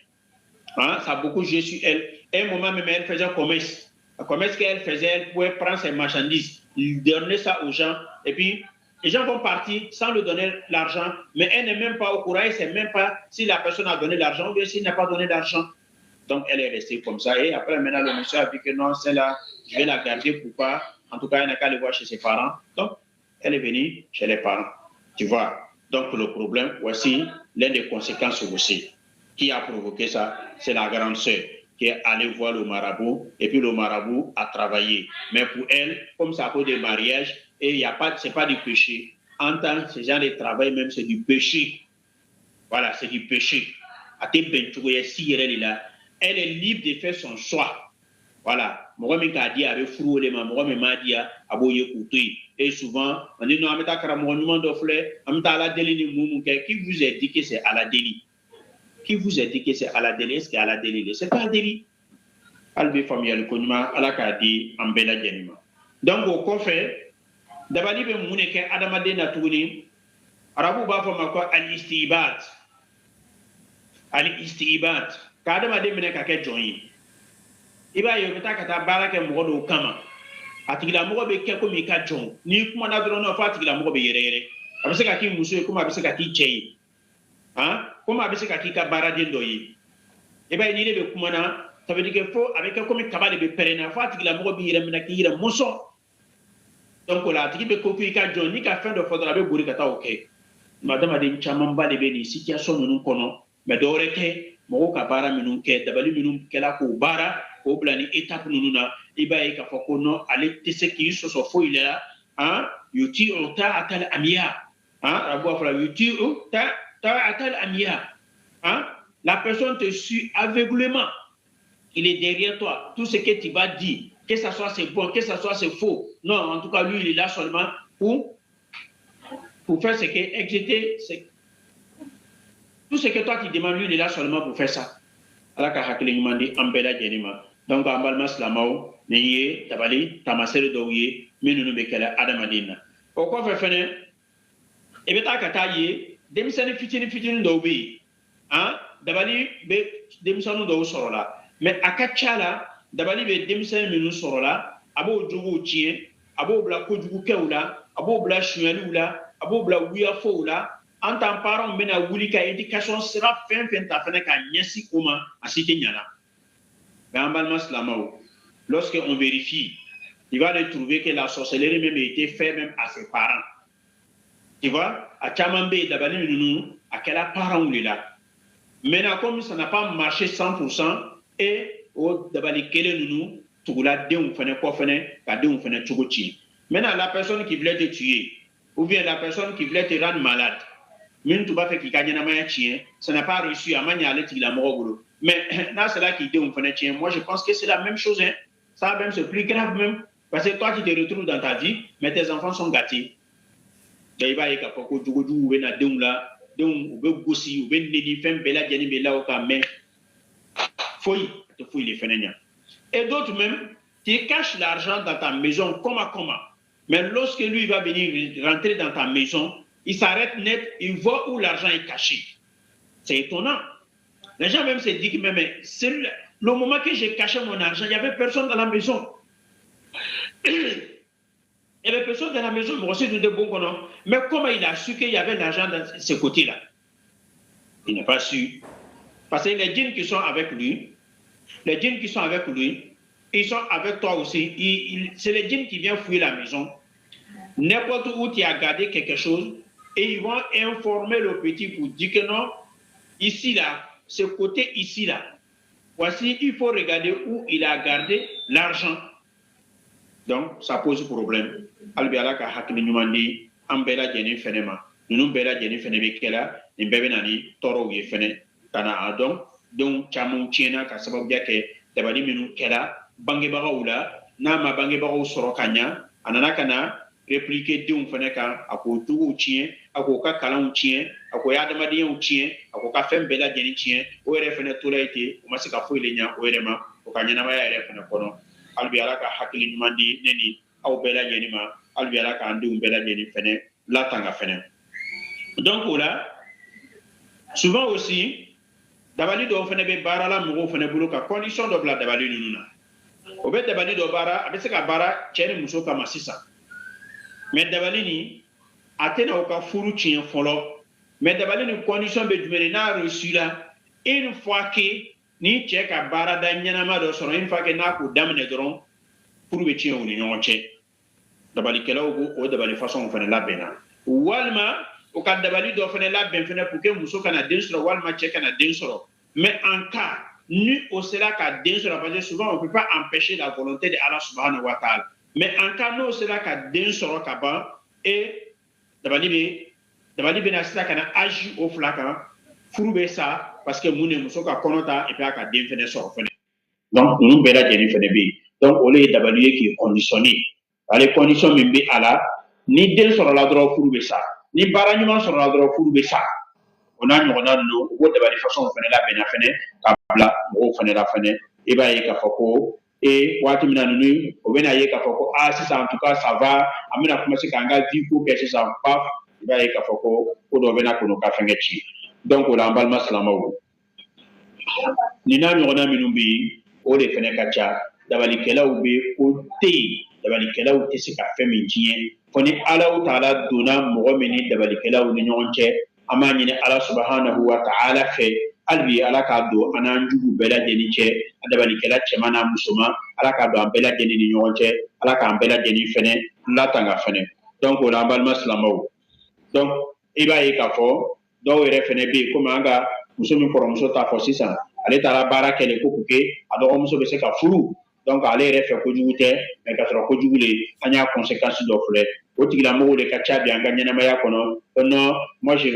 Hein, ça a beaucoup joué sur elle. Et un moment même, elle faisait un commerce. Le commerce qu'elle faisait, elle pouvait prendre ses marchandises, donner ça aux gens. Et puis, les gens vont partir sans lui donner l'argent. Mais elle n'est même pas au courant. Elle ne sait même pas si la personne a donné l'argent ou bien s'il n'a pas donné l'argent. Donc, elle est restée comme ça. Et après, maintenant, le monsieur a dit que non, celle-là, je vais la garder. Pourquoi? En tout cas, elle n'a qu'à aller voir chez ses parents. Donc, elle est venue chez les parents. Tu vois? Donc, le problème, voici l'une des conséquences aussi. Qui a provoqué ça? C'est la grande sœur qui est allée voir le marabout. Et puis, le marabout a travaillé. Mais pour elle, comme ça a cause de mariage, et il n'y a pas, c'est pas du péché. En tant que ce genre de travail, même, c'est du péché. Voilà, c'est du péché. Elle est libre de faire son choix. Voilà. Et souvent, on dit non, qui vous a dit que c'est à la délit? Qui vous a dit que c'est à la délit? Est-ce qu'il y a à la délit? C'est pas à délit. Donc, au coffre, d'abord, il y a un Adamade Natouni, Arabu Bafamako, Al-Istibat. Al-Istibat. Kadamade Menaka Joyi. I b'a ye u bɛ taa ka taa baara kɛ mɔgɔ dɔw kama a tigilamɔgɔ bɛ kɛ komi i ka jɔn n'i kumana dɔrɔn fɔ a tigilamɔgɔ bɛ yɛrɛyɛrɛ a bɛ se ka k'i muso ye komi a bɛ se ka k'i cɛ ye komi a bɛ se ka k'i ka baaraden dɔ ye i b'a ye ni ne bɛ kumana ça veut dire que fo a bɛ kɛ komi kaba de bɛ pɛrɛnna fo a tigilamɔgɔ b'i yɛrɛ minɛ k'i yɛrɛ mɔsɔn donc o la a tigi bɛ ko k'i ka jɔn n'i ka fɛn dɔ fɔ dɔrɔn a bɛ boli ka taa o kɛ adamaden camanba de bɛ nin situation ninnu kɔnɔ mais dɔwɛrɛ tɛ mɔgɔw ka baara minnu kɛ dabali minnu kɛla k'o baara k'o bila ni étape ninnu na i b'a ye k'a fɔ ko non ale tɛ se k'i sɔsɔ foyi la yuti o ta atal amiya arabu b'a fɔ la yuti o ta atal amiya la personne te suit aveuglément il est derrière toi tout ce que tu vas dire que ça soit c'est bon que ça soit c'est faux non en tout cas lui il est là seulement pour faire ce que exécuter tout ce que toi tu demandes lui il est là seulement pour faire ça ala ka hakili ɲuman di an bɛɛ lajɛlen ma donc an balima silamɛw ni dabali tamasere do ye minnu be kala adamadina o ko fe fene e be ta kata ye demisani fitini do be dabali be demisanu do sorola mais akachala dabali be demisani minnu sorola abo jugu tie abo bla ko jugu kewla abo bla shuali ula abo bla wiya foula en tant parent mena wuli ka éducation sera fin ta fene ka nyasi oma asite nyala gambal maslamao. Lorsque on vérifie, il va trouver que la sorcellerie même a été faite même à ses parents. Tu vois, à Chamambé, d'abord, nous, à quel parent on est là. Maintenant, comme ça n'a pas marché 100%, et au d'abord, quel nous, tout là, on fait quoi, on fait tout. Maintenant, la personne qui voulait te tuer, ou bien la personne qui voulait te rendre malade, même tu vas faire qu'il gagne un chien, ça n'a pas réussi à manier à la mort. Mais là, c'est là qu'il dit on fait chien. Moi, je pense que c'est la même chose, hein. Ça même c'est plus grave même. Parce que toi, tu te retrouves dans ta vie, mais tes enfants sont gâtés. Il va y avoir et d'autres même, tu caches l'argent dans ta maison, comment. Mais lorsque lui va venir rentrer dans ta maison, il s'arrête net, il voit où l'argent est caché. C'est étonnant. Les gens même se disent que même, c'est le moment que j'ai caché mon argent, il n'y avait personne dans la maison. Il n'y avait personne dans la maison, moi aussi, de bon non. Mais comment il a su qu'il y avait l'argent dans ce côté-là? Il n'a pas su. Parce que les djinns qui sont avec lui, ils sont avec toi aussi. C'est les djinns qui viennent fouiller la maison. N'importe où tu as gardé quelque chose, et ils vont informer le petit pour dire que non, ici, là, ce côté ici, là, voici, il faut regarder où il a gardé l'argent. Donc, ça pose problème. Albiala ka hakili nyumandi ambela jeni fenema. Nunu bela jeni fenebe kela, nimbebe nani toro ye fene kana donc chamu tiena ka sababu yake dabali minu kela bange baga ula na ma bange baga soro kanya anana kana répliquer deun fene ka ako tugu tien ako ka kalan tien ako ya damadiyen tien ako ka fem bela jeni tien o re fene tolaite o masika fo ile nya o re ma o ka nyana ma ya re fene kono albiala ka hakili nyumandi neni aw bela jeni ma albiala ka andu bela jeni fene la tanga fene. Donc là souvent aussi dabali do fene be bara la mo fene bulu ka condition do bla dabali nununa o be dabali do bara abe se ka bara cheni muso kama sisa mais dabali ni atena o ka furu chien folo mais dabali ni condition be jumene na reçu là une fois que ni che ka bara da nyana ma do soro une fois que na ko damne doron pour be chien ni ñon che dabali kela o dabali façon fene la bena walma o ka dabali do fene la ben fene pour que muso kana den soro walma che kana den soro mais en cas ni au cela ka den soro parce que souvent on peut pas empêcher la volonté de Allah subhanahu wa ta'ala mais en cas no cela ka den soro ka ba et dabali be na sila kana agi au flaka furube ça parce que mune muso ka konota et puis ka den fene soro fene donc nous bela jeni fene be donc on est dabali qui est conditionné les conditions même be ala ni den soro la dro furube ça ni bara nyuma soro la dro furube ça on a ñogona no o dabali façon fene la bena fene ka bla o fene la fene e ba ye ka fako et wati mina nunu o bena ye ka fako si ça en tout cas ça va amina commencer kanga vie pour que ça paf e ba ye ka fako ko do bena ko no ka fenge ci donc o la balma salama o ni na ñogona minnu bi o de fene ka ca dabali kelaw be o te dabali kelaw te se ka fɛn min tiɲɛ fo ni Allahu taala donna mɔgɔ min ni dabali kelaw ni ɲɔgɔn cɛ an b'a ɲini Ala subhanahu wa ta'ala fɛ hali bi Ala k'a don an n'an jugu bɛɛ lajɛlen cɛ a dabalikɛla cɛman n'a musoman Ala k'a don an bɛɛ lajɛlen ni ɲɔgɔn cɛ Ala k'an bɛɛ lajɛlen fɛnɛ latanga fɛnɛ donc o la an balima silamɛw donc i b'a ye k'a fɔ dɔw yɛrɛ fɛnɛ bɛ yen komi an ka muso min kɔrɔmuso t'a fɔ sisan ale taara baara kɛ de ko pour que a dɔgɔmuso bɛ se ka furu donc ale yɛrɛ fɛ kojugu tɛ mais ka sɔrɔ kojugu le an y'a conséquence dɔ filɛ o tigilamɔgɔw de ka ca bi an ka ɲɛnamaya kɔnɔ non moi je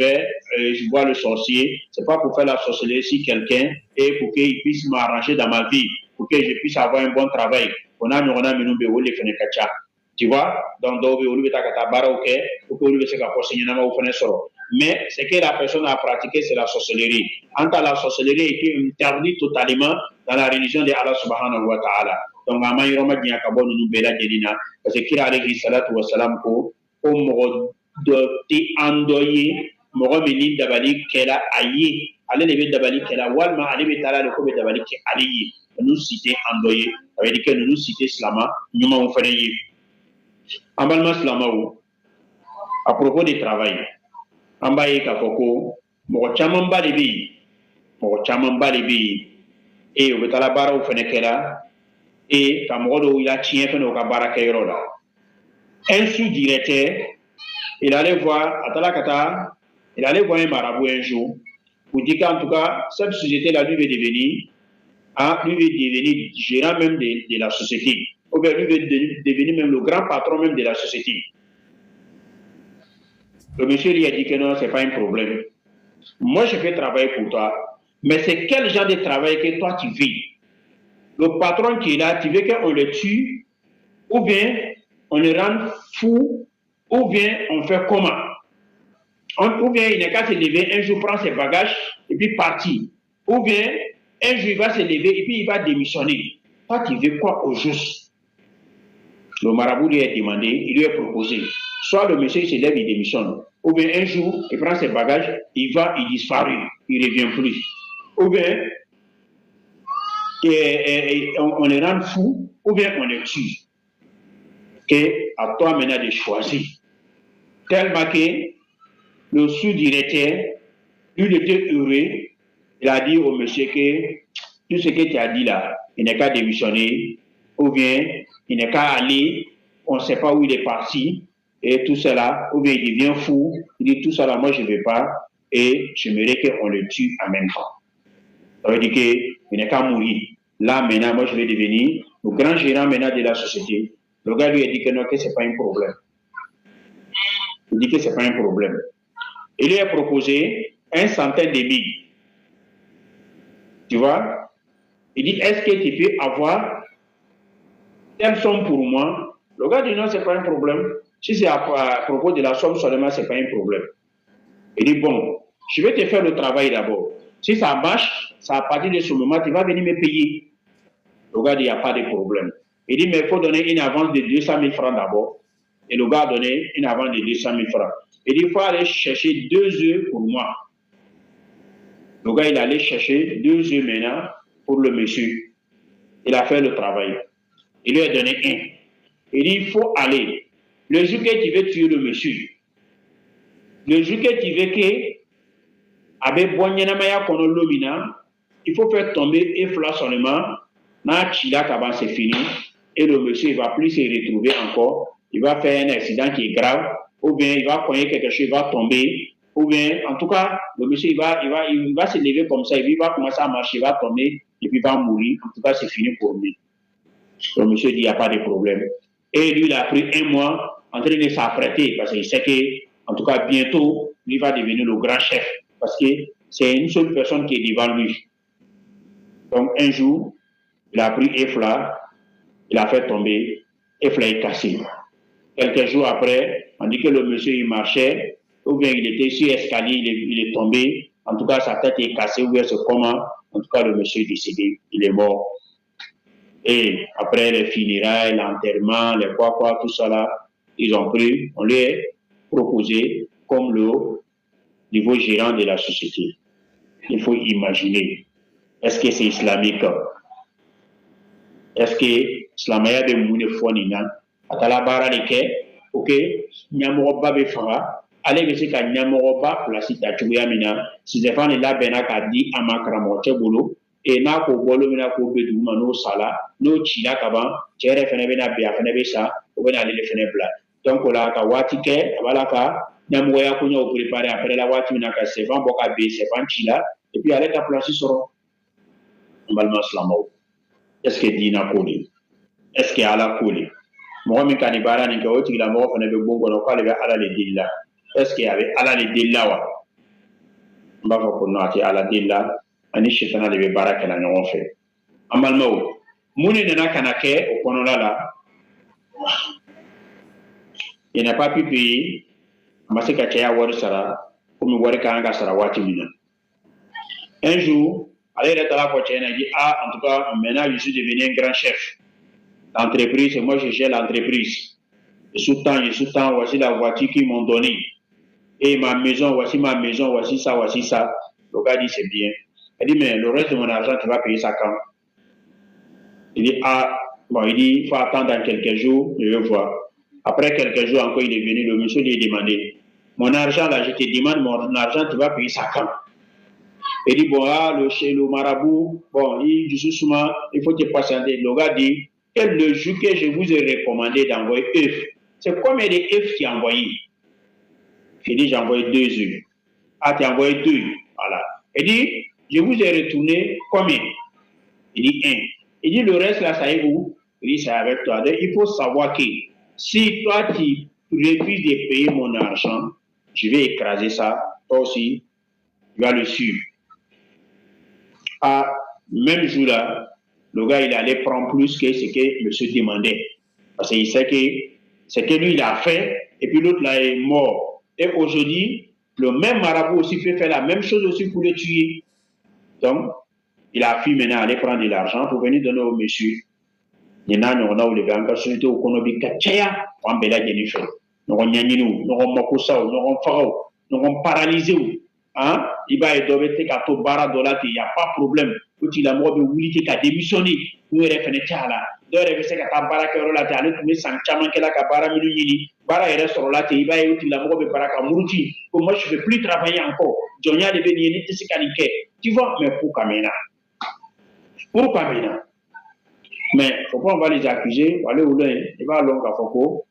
vois le sorcier c'est pas pour faire la sorcellerie si quelqu'un et pour qu'il puisse m'arranger dans ma vie pour que je puisse avoir un bon travail on a ɲɔgɔnna minnu bɛ yen o de fɛnɛ ka ca tu vois donc dɔw bɛ yen olu bɛ taa ka taa baaraw kɛ pour que olu bɛ se ka poste ɲɛnamaw fɛnɛ sɔrɔ mais ce que la personne a pratiqué c'est la sorcellerie. En tant que la sorcellerie était interdite totalement dans la religion de Allah subhanahu wa ta'ala. donc ama yɔrɔma diɲɛ ka bɔ ninnu bɛɛ lajɛlen na parce que kira alayhi salatu wasalam ko mɔgɔ dɔ tɛ an dɔ ye mɔgɔ min ni dabali kɛra a ye ale de bɛ dabali kɛra walima ale bɛ taa ale ko bɛ dabali kɛ ale ye ninnu si tɛ an dɔ ye a bɛ kɛ ninnu si tɛ silama ɲumanw fana ye an balima silamaw à propos du travail an b'a ye k'a fɔ ko mɔgɔ camanba de bɛ yen mɔgɔ camanba de bɛ yen u bɛ taa baaraw fana kɛra ka mɔgɔ dɔw ya tiɲɛ fana u ka baarakɛyɔrɔ la un sous-directeur il allait voir il allait voir un marabout un jour pour dire qu'en tout cas cette société là lui veut devenir gérant même de la société ou bien lui veut devenir même le grand patron même de la société. Le monsieur lui a dit que non, c'est pas un problème. Moi je vais travailler pour toi, mais c'est quel genre de travail que toi tu veux? Le patron qui est là, tu veux qu'on le tue, ou bien on le rende fou, ou bien on fait comment? Ou bien il n'est qu'à se lever, un jour prendre ses bagages et puis partir. Ou bien un jour il va se lever et puis il va démissionner. Toi tu veux quoi au juste? Le marabout lui a demandé, il lui a proposé. Soit le monsieur il se lève, il démissionne. Ou bien un jour, il prend ses bagages, il va, il disparaît, il ne revient plus. Ou bien on les rend fou, ou bien on les tue. À toi maintenant de choisir. Tellement que le sous-directeur, lui, il était heureux. Il a dit au monsieur que tout ce que tu as dit là, il n'est qu'à démissionner, ou bien il n'est qu'à aller, on ne sait pas où il est parti, et tout cela, ou bien il devient fou, il dit tout cela, moi je ne veux pas, et j'aimerais qu'on le tue en même temps. Ça veut dire qu'il n'est qu'à mourir. Là, maintenant, moi je vais devenir le grand gérant maintenant de la société. Le gars lui a dit que non, que ce n'est pas un problème. Il dit que ce n'est pas un problème. Il lui a proposé 100 000 billes. Tu vois? Il dit, est-ce que tu peux avoir telle somme pour moi? Le gars dit non, ce n'est pas un problème. Si c'est à propos de la somme seulement, ce n'est pas un problème. Il dit, bon, je vais te faire le travail d'abord. Si ça marche, c'est à partir de ce moment, tu vas venir me payer. Le gars dit, il n'y a pas de problème. Il dit, mais il faut donner une avance de 200 000 francs d'abord. Et le gars a donné une avance de 200 000 francs. Il dit, il faut aller chercher 2 œufs pour moi. Le gars, il allait chercher 2 œufs maintenant pour le monsieur. Il a fait le travail. Il lui a donné un. Il dit, il faut aller. Le jour que tu veux tuer le monsieur, le jour que tu veux que, avec Boignénamaya Konolomina, il faut faire tomber un flash seulement. Dans Chila, c'est fini. Et le monsieur, il ne va plus se retrouver encore. Il va faire un accident qui est grave. Ou bien il va cogner quelque chose, il va tomber. Ou bien, en tout cas, le monsieur, il va se lever comme ça. Il va commencer à marcher, il va tomber. Et puis il va mourir. En tout cas, c'est fini pour lui. Le monsieur dit, il n'y a pas de problème. Et lui, il a pris 1 mois en train de s'apprêter. Parce qu'il sait que, en tout cas, bientôt, lui va devenir le grand chef. Parce que c'est une seule personne qui est devant lui. Donc, un jour, il a pris Efla, il a fait tomber, Efla est cassé. Quelques jours après, on dit que le monsieur, il marchait, ou bien il était sur l'escalier, il est tombé. En tout cas, sa tête est cassée, ou bien c'est comment. En tout cas, le monsieur est décédé, il est mort. Et après les funérailles, l'enterrement, les quoi, tout ça là, on lui a proposé comme le niveau gérant de la société. Il faut imaginer, est-ce que c'est islamique? Est-ce que Islamaya de Moune Fonina, Atalabara de Ke, ok, Nyamoroba Befara, allez, mais c'est qu'à Nyamoroba, la cité à Tchouyamina, si les femmes là, Benaka dit à Makramote Bolo, et n'a qu'au bolo, n'a qu'au bédou, no sala, no chila kaban, tchère fenebena bia fenebesa, ou bien aller le fenebla. Donc, on a ka watike, abalaka, Nyamoya Konya au préparé après la watime n'a qu'à se vendre, boka bé, se vendre chila, et puis aller ta place sur Malma Slamo. Est-ce que Dina Koli? Est-ce qu'il y a Ala Koli? Moi, je suis bara ni ko ti la mo fa ne be bongo no ko le ala le dilla. Est-ce qu'il y avait ala le dilla wa? Mba ko no ati ala dilla ani shitana le be bara kala no fe. Amal maw. Muni nana kana ke o kono la. Il n'a pas pu payer. Amase ka chaya wori sara comme wori ka anga sara wati mina. Un jour, allez la tala ko chena dit ah en tout cas maintenant je suis devenu un grand chef. l'entreprise, et moi je gère l'entreprise. Je sous-temps, voici la voiture qu'ils m'ont donnée. Et ma maison, voici ça, voici ça. Le gars dit c'est bien. Il dit mais le reste de mon argent, tu vas payer ça quand? Il dit ah, bon, il dit il faut attendre dans quelques jours, je vais voir. Après quelques jours encore, il est venu, le monsieur lui a demandé mon argent là, je te demande mon argent, tu vas payer ça quand? Il dit bon, ah, le marabout, bon, il dit souvent, il faut te patienter. Le gars dit quel le jour que je vous ai recommandé d'envoyer œufs. C'est combien d'œufs tu as envoyé? Il dit j'ai envoyé 2 œufs. Ah, tu as envoyé 2. Voilà. Il dit je vous ai retourné combien? Il dit 1. Il dit le reste là, ça est où? Il dit c'est avec toi. Donc, il faut savoir que si toi tu refuses de payer mon argent, je vais écraser ça. Toi aussi, tu vas le suivre. À même jour là, le gars il allait prendre plus que ce que le monsieur demandait. Parce qu'il sait que ce que lui il a fait, et puis l'autre là est mort. Et aujourd'hui, le même marabout aussi peut faire la même chose aussi pour le tuer. Donc, il a fui maintenant aller prendre de l'argent pour venir donner au monsieur. Il y en a où les banques sont au Konobi Kachaya, en Bela Jennifer. Nous avons Nyaninu, nous avons Makosa, nous avons Farao, nous avons paralysé. Hein? Il va être dobété qu'à tout bara dollar, il n'y a pas de problème. Quand il a mort de Wuliti qui a démissionné, nous avons fait là. D'ailleurs, il fait qu'à Baraka Rola, il a trouvé Sanchaman qui a Bara Miluni, Bara est sur la il va être la mort de Baraka Mouruti. Pour moi, je ne veux plus travailler encore. Jonia de Béni, c'est ce tu vois, mais pour Kamena. Pour Kamena. Mais il ne faut pas on va les accuser, on va aller au loin, il va à l'oncle à Foko.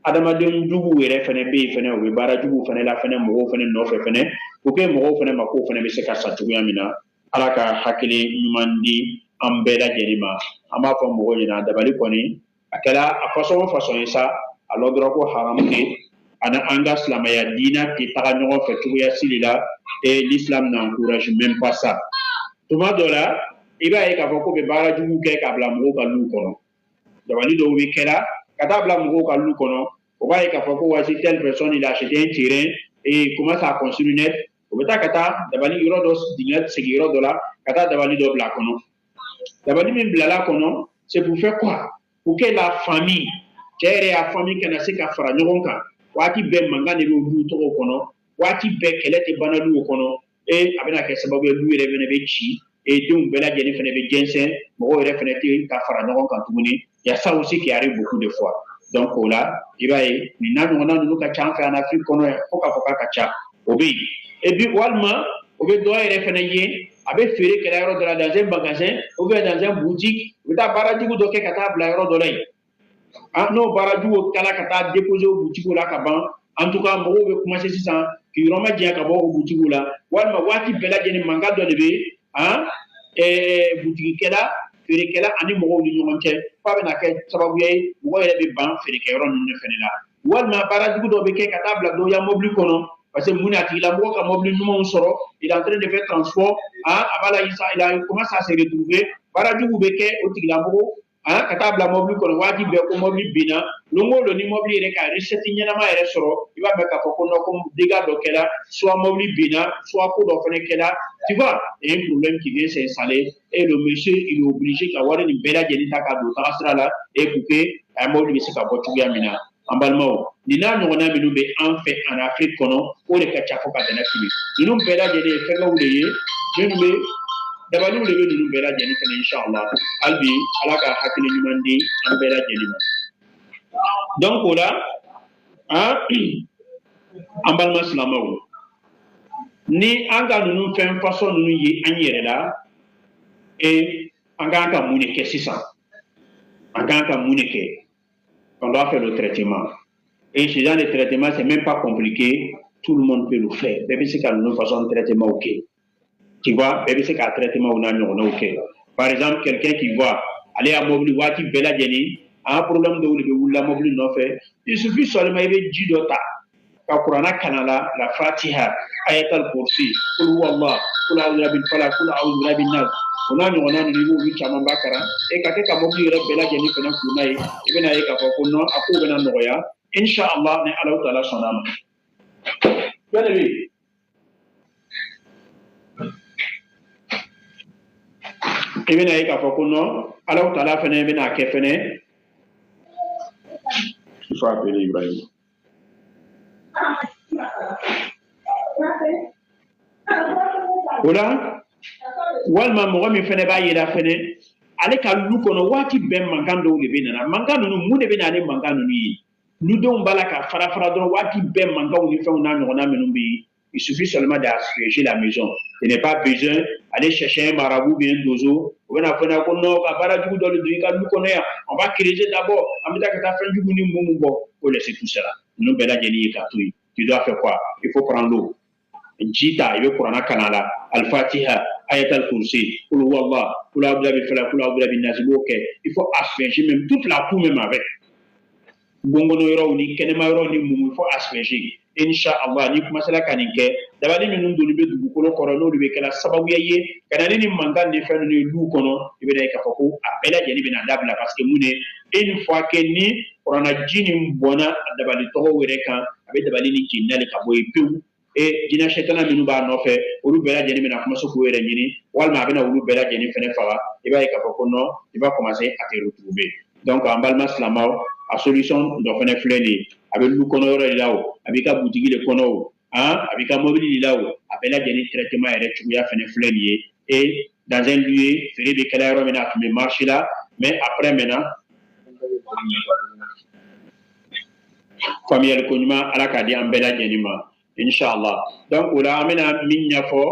Adamaden Djougou et Fene B, Fene, ou Bara Djougou, Fene, la Fene, Moro, Fene, Nof, Fene, ou que Moro, Fene, Mako, Fene, Messeka, Satouamina, Alaka, Hakele, Numandi, Ambela, Genima, Amafa, Moro, Yena, Dabali, Kone, Akela, à façon, ça, à l'ordre Haramke, Ana Angas, la Mayadina, qui Taragnon, fait Touya Silila, et l'islam n'encourage même pas ça. Thomas Dola, il va y avoir que Bara Djougou, Kabla, Moro, Kalou, Kono. Dabali, do Wikela, Katabla Mougo Kalou Kono, on va y avoir que telle personne il a acheté un terrain et il commence à construire net. On va kata Dabali Eurodos Dinet, c'est Eurodola, Kata Dabali do Blakono. Dabali même Blala Kono, c'est pour faire quoi? Pour que la famille, qui la famille qui n'a pas qu'à faire Nyoronka, Wati Ben Mangane ou Toro Kono, Wati Ben Kelete Banalou Kono, et avec la Sababu lui Revenebechi, et donc Bella Jennifer Jensen, Moro Reveneti, Kafara Nyoronka Toumuni. Il y a ça aussi qui arrive beaucoup de fois. Donc là, il va y avoir nous en Afrique, il faut qu'on et puis, Walma, on veut doit refaire avec Ferré qui est dans un magasin, ou bien dans une boutique, ou bien Baradjou doit être l'aéro de l'œil. Ah non, Baradjou Kalakata déposé au boutique là, en tout cas, on veut commencer ça, qui remet bien au boutique là. Walma, Wati Bella Jenny Manga de lever, hein, et boutique là. Ferekela ani mɔgɔw ni ɲɔgɔn cɛ f'a bɛna kɛ sababu ye mɔgɔ yɛrɛ bɛ ban feerekɛyɔrɔ ninnu fɛnɛ la walima baarajugu dɔ bɛ kɛ ka taa bila dɔw ya mobili kɔnɔ parce que mun na tigilamɔgɔ ka mobili ɲumanw sɔrɔ il est en train de faire transport a b'a la il a commencé à se retrouver baarajugu bɛ kɛ o tigilamɔgɔ ka taa bila mobili kɔnɔ waati bɛɛ ko mobili binna don o don ni mobili yɛrɛ ka recette ɲɛnama yɛrɛ sɔrɔ i b'a mɛn k'a fɔ ko non ko dégâts dɔ kɛra soit mobili binna soit ko dɔ fɛnɛ kɛra tu vois il y a un problème qui vient s'installer et le monsieur il est obligé ka wari nin bɛɛ lajɛlen ta ka don taga sira la et pour que a mobili bɛ se ka bɔ cogoya min na an balimaw nin n'a ɲɔgɔnna minnu bɛ an fɛ an Afrique kɔnɔ o de ka ca fo ka tɛmɛ fili ninnu bɛɛ lajɛlen ye fɛnkɛw de ye minnu bɛ dabaliw de bɛ ninnu bɛɛ lajɛlen fɛnɛ inchallah hali bi ala ka hakili ɲuman di an bɛɛ lajɛlen ma donc o la an balima silamɛw ni an ka ninnu fɛn façon ninnu ye an yɛrɛ la et an kan ka mun de kɛ sisan an kan ka mun de kɛ on doit faire le traitement et ce genre de traitement c'est même pas compliqué tout le monde peut le faire bɛɛ bɛ se ka ninnu façon de traitement kɛ tu vois bɛɛ bɛ se ka traitement n'a ɲɔgɔnnaw kɛ par exemple quelqu'un qui voit ale y'a mobili waati bɛɛ lajɛlen a problème dɔw de bɛ wuli la mobili nɔfɛ il suffit seulement i bɛ ji dɔ ta ka kuranna kana la fatiha ayatal kursi kul huwallah kul a'udhu birabbil falaq kul a'udhu birabbin nas o n'a ɲɔgɔnna ninnu i b'olu caman ba karan e ka kɛ ka mobili yɛrɛ bɛɛ lajɛlen fɛnɛ kunna ye i bɛna ye k'a fɔ ko non a kow bɛna nɔgɔya inchallah ni Alahu Taala sɔnna ma jɔn de bɛ yen i bɛna ye k'a fɔ ko non Alahu Taala fɛnɛ bɛna kɛ fɛnɛ Il faut appeler Ibrahim. Ola walma mɔgɔ min fɛnɛ b'a yira fɛnɛ ale ka lu kɔnɔ waati bɛɛ mankan dɔw de bɛ nana mankan ninnu mun de bɛ na ale mankan ninnu ye ludenw b'a la ka fara fara dɔrɔn waati bɛɛ mankanw ni fɛnw n'a ɲɔgɔnna minnu bɛ yen il suffit seulement d'asperger la maison ce n'est pas besoin aller chercher un marabout bien dozo u bɛna fɔ ko non ka baara jugu dɔ de don i ka lu kɔnɔ yan on va creuser d'abord an bɛ taa ka taa fɛn jugu ni mun bɔ faut laisser tout cela ninnu bɛɛ lajɛlen ye k'a to yen tu dois faire quoi il faut prendre l'eau ji ta i bɛ kuranna kalan la al-fatiha ayatul kursi kul huwallah kul a'udhu bi falaq kul a'udhu bi nas b'o kɛ il faut asperger même toute la cour même avec bongono yɔrɔw ni kɛnɛma yɔrɔw ni mumu il faut asperger inshallah ni kumasala ka nin kɛ dabali minnu doni bɛ dugukolo kɔrɔ n'olu bɛ kɛla sababuya ye ka na ni mankan ni fɛn ninnu ye du kɔnɔ i bɛ na ye k'a fɔ ko a bɛɛ lajɛlen bɛ na dabila parce que mun de une fois que ni kurannaji nin bɔnna a dabali tɔgɔw yɛrɛ kan a bɛ dabali ni jeniyali ka bɔ yen pewu jinɛ sɛtana minnu b'a nɔfɛ olu bɛɛ lajɛlen bɛna commencer k'u yɛrɛ ɲini walima a bɛna olu bɛɛ lajɛlen fɛnɛ faga i b'a ye k'a fɔ ko non i va commencer à te retrouver donc an balima silamɛw a solution dɔ fɛnɛ filɛ nin ye a bɛ lu kɔnɔ yɔrɔ de la o a b'i ka butigi de kɔnɔ o a b'i ka mobili de la o a bɛɛ lajɛlen traitement yɛrɛ cogoya fɛnɛ filɛ nin ye et dans un lieu feere bɛ kɛla yɔrɔ min na a tun bɛ marché la mais après maintenant faamuyali ko ɲuman ala k'a di an bɛɛ lajɛlen ma inshallah donc o la an bɛna min ɲɛfɔ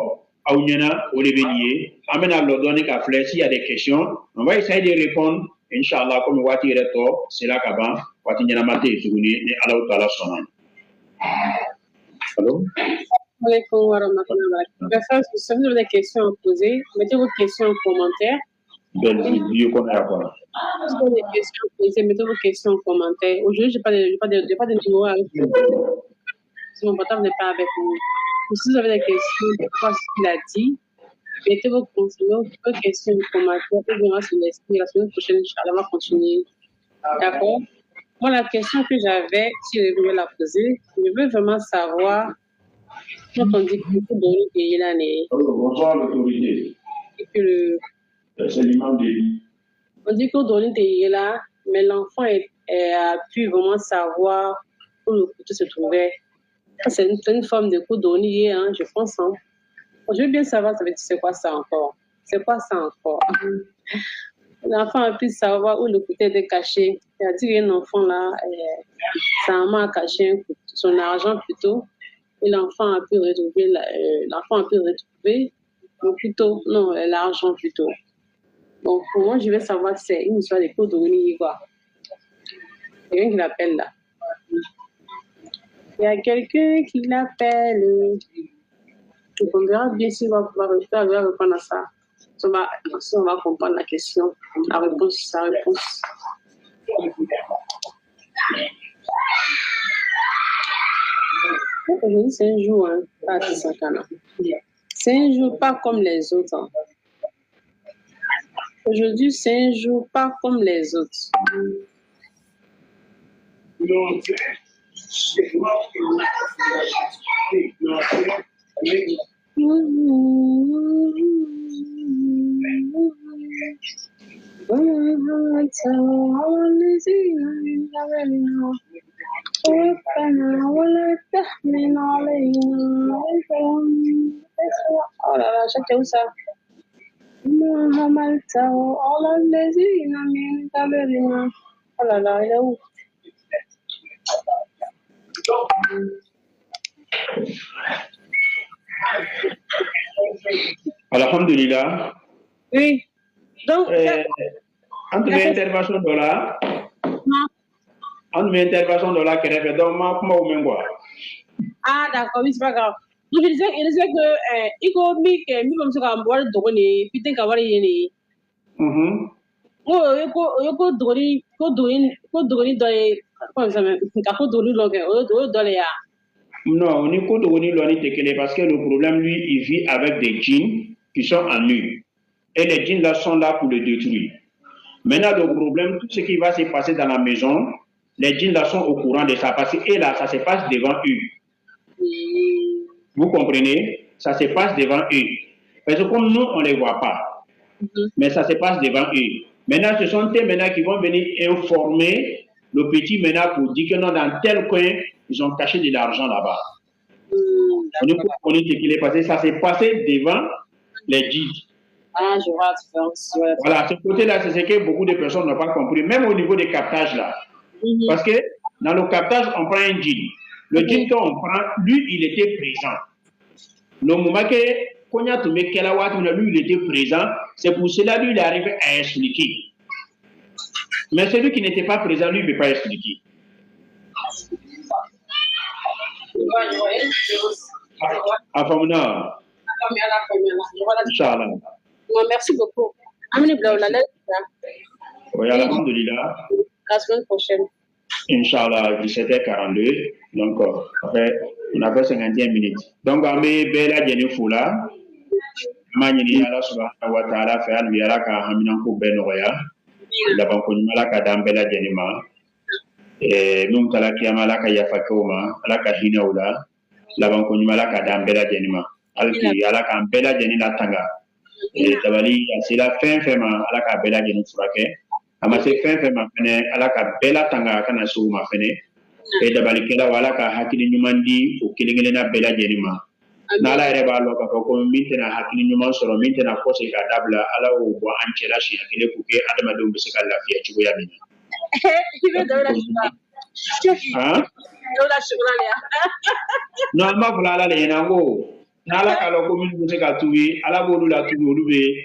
aw ɲɛna o de bɛ nin ye an bɛna lɔ dɔɔni ka filɛ s'il y a des questions on va essayer de répondre inshallah komi waati yɛrɛ tɔ sera ka ban waati ɲɛnama tɛ yen tuguni ni alaw taala sɔnna. Allô? Alaikum wa rahmatullahi wa barakatuh. Si vous avez des questions à poser, mettez vos questions en commentaire. Si vous avez des questions à poser, mettez vos questions en commentaire. Aujourd'hui, je n'ai pas de numéro avec vous. Si mon portable n'est pas avec vous. Si vous avez des questions sur ce qu'il a dit, mettez vos questions en commentaire. Et on va se laisser. La semaine prochaine, Inch'Allah, on va continuer. D'accord? Moi, la question que j'avais, si je voulais la poser, je veux vraiment savoir, quand on dit qu'il faut donner des l'année. Bonsoir, l'autorité. C'est l'imam de vie. On dit qu'on donne des là, mais l'enfant a pu vraiment savoir où le couteau se trouvait. C'est une forme de coup donné, hein, je pense. Hein. Je veux bien savoir, ça veut dire c'est quoi ça encore? C'est quoi ça encore? L'enfant a pu savoir où le couteau était caché. C'est-à-dire qu'un enfant là, sa maman a caché son argent plutôt, et l'enfant a pu retrouver le couteau, non, l'argent plutôt. Donc pour moi, je vais savoir si c'est une histoire de coup donné quoi. Il y a quelqu'un qui l'appelle là. Il y a quelqu'un qui l'appelle. On verra bien si on va pouvoir répondre à ça. On va comprendre la question, la réponse. Aujourd'hui, c'est un jour, hein, pas à 5 ans. C'est un jour pas comme les autres. Hein. Aujourd'hui, c'est un jour pas comme les autres. ولا تحمل علينا oh là là, chacun où ça ما حملته على الذين من قبلنا oh là là, il est où Alhamdulillah. Oui. Donc, entre mes interventions de là, donc ma comment au même quoi. Ah d'accord, oui, c'est pas grave. Donc je disais que il faut mi comme ça qu'on boit dogoni, puis t'es qu'avoir yéni. Oh, il faut dogoni dans comme ça même, il faut dogoni dans les Non, on est contre dogoni l'on est parce que le problème lui, il vit avec des djinns qui sont en lui. Et les djinns là sont là pour le détruire. Maintenant, le problème, tout ce qui va se passer dans la maison, les djinns là sont au courant de ça parce que là, ça se passe devant eux. Vous comprenez? Ça se passe devant eux. Parce que comme nous, on ne les voit pas. Mais ça se passe devant eux. Maintenant, ce sont eux maintenant qui vont venir informer le petit maintenant pour dire que non, dans tel coin, ils ont caché de l'argent là-bas. On est pour connaître ce qui est passé. Ça s'est passé devant les guides. Ah, je vois la différence. Ouais. Voilà, ce côté-là, c'est ce que beaucoup de personnes n'ont pas compris, même au niveau des captages là. Parce que dans le captage, on prend un djinn. Le djinn qu'on prend, lui, il était présent. Le moment que Konya Toumé Kelawat, lui, il était présent, c'est pour cela lui, il est arrivé à expliquer. Mais celui qui n'était pas présent, lui, il ne peut pas expliquer. Afamuna. Inch'Allah. Merci beaucoup. Amine Blaoula, oui, alhamdulillah. La semaine prochaine. Inch'Allah, 17h42. Donc, après, on a fait 51 minutes. Donc, on met Bella Jennifoula. Manini Allah subhanahu wa ta'ala fait à lui à la Kahaminanko Benoya. La Bankonimala Kadam Bella Jenima. Et nous, Talakiamala Kayafakoma, à la Kahinaoula. La Bankonimala Kadam Bella Jenima. Alki, à la Kambella Jenina Tanga. Et Tabali, c'est la fin à la Bella Jenifurake. Amase fin à la Bella Tanga Kanasu Mafene. Et Tabali Kela Walaka Hakili Numandi, ou Kilingena Bella Jenima. Nala ereba loka ko mintena hakili nyuma soro mintena ko se ka dabla ala o bo anchela shi hakile ku ke adama do bisa kala fiya ci goya mina ibe do la shukran do la shukran ya no ma fula ala le na go nala ka lo ko min bisa ka tuwi ala bo la tuwi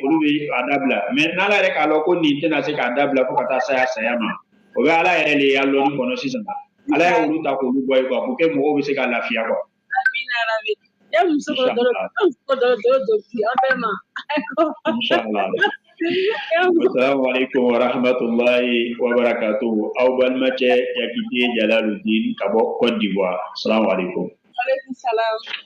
olube adabla mais nala re ka lo ko ni tena se ka dabla ko kata saya ma o be ala ere le ya lo ni kono sisan ala ya ulu ta ko lu boy ko ke mo bisa kala fiya ko amina rabbi. Assalamualaikum warahmatullahi wabarakatuh. Awal macam yang kita Jalaluddin Kabok Côte d'Ivoire. Assalamualaikum. Waalaikumsalam.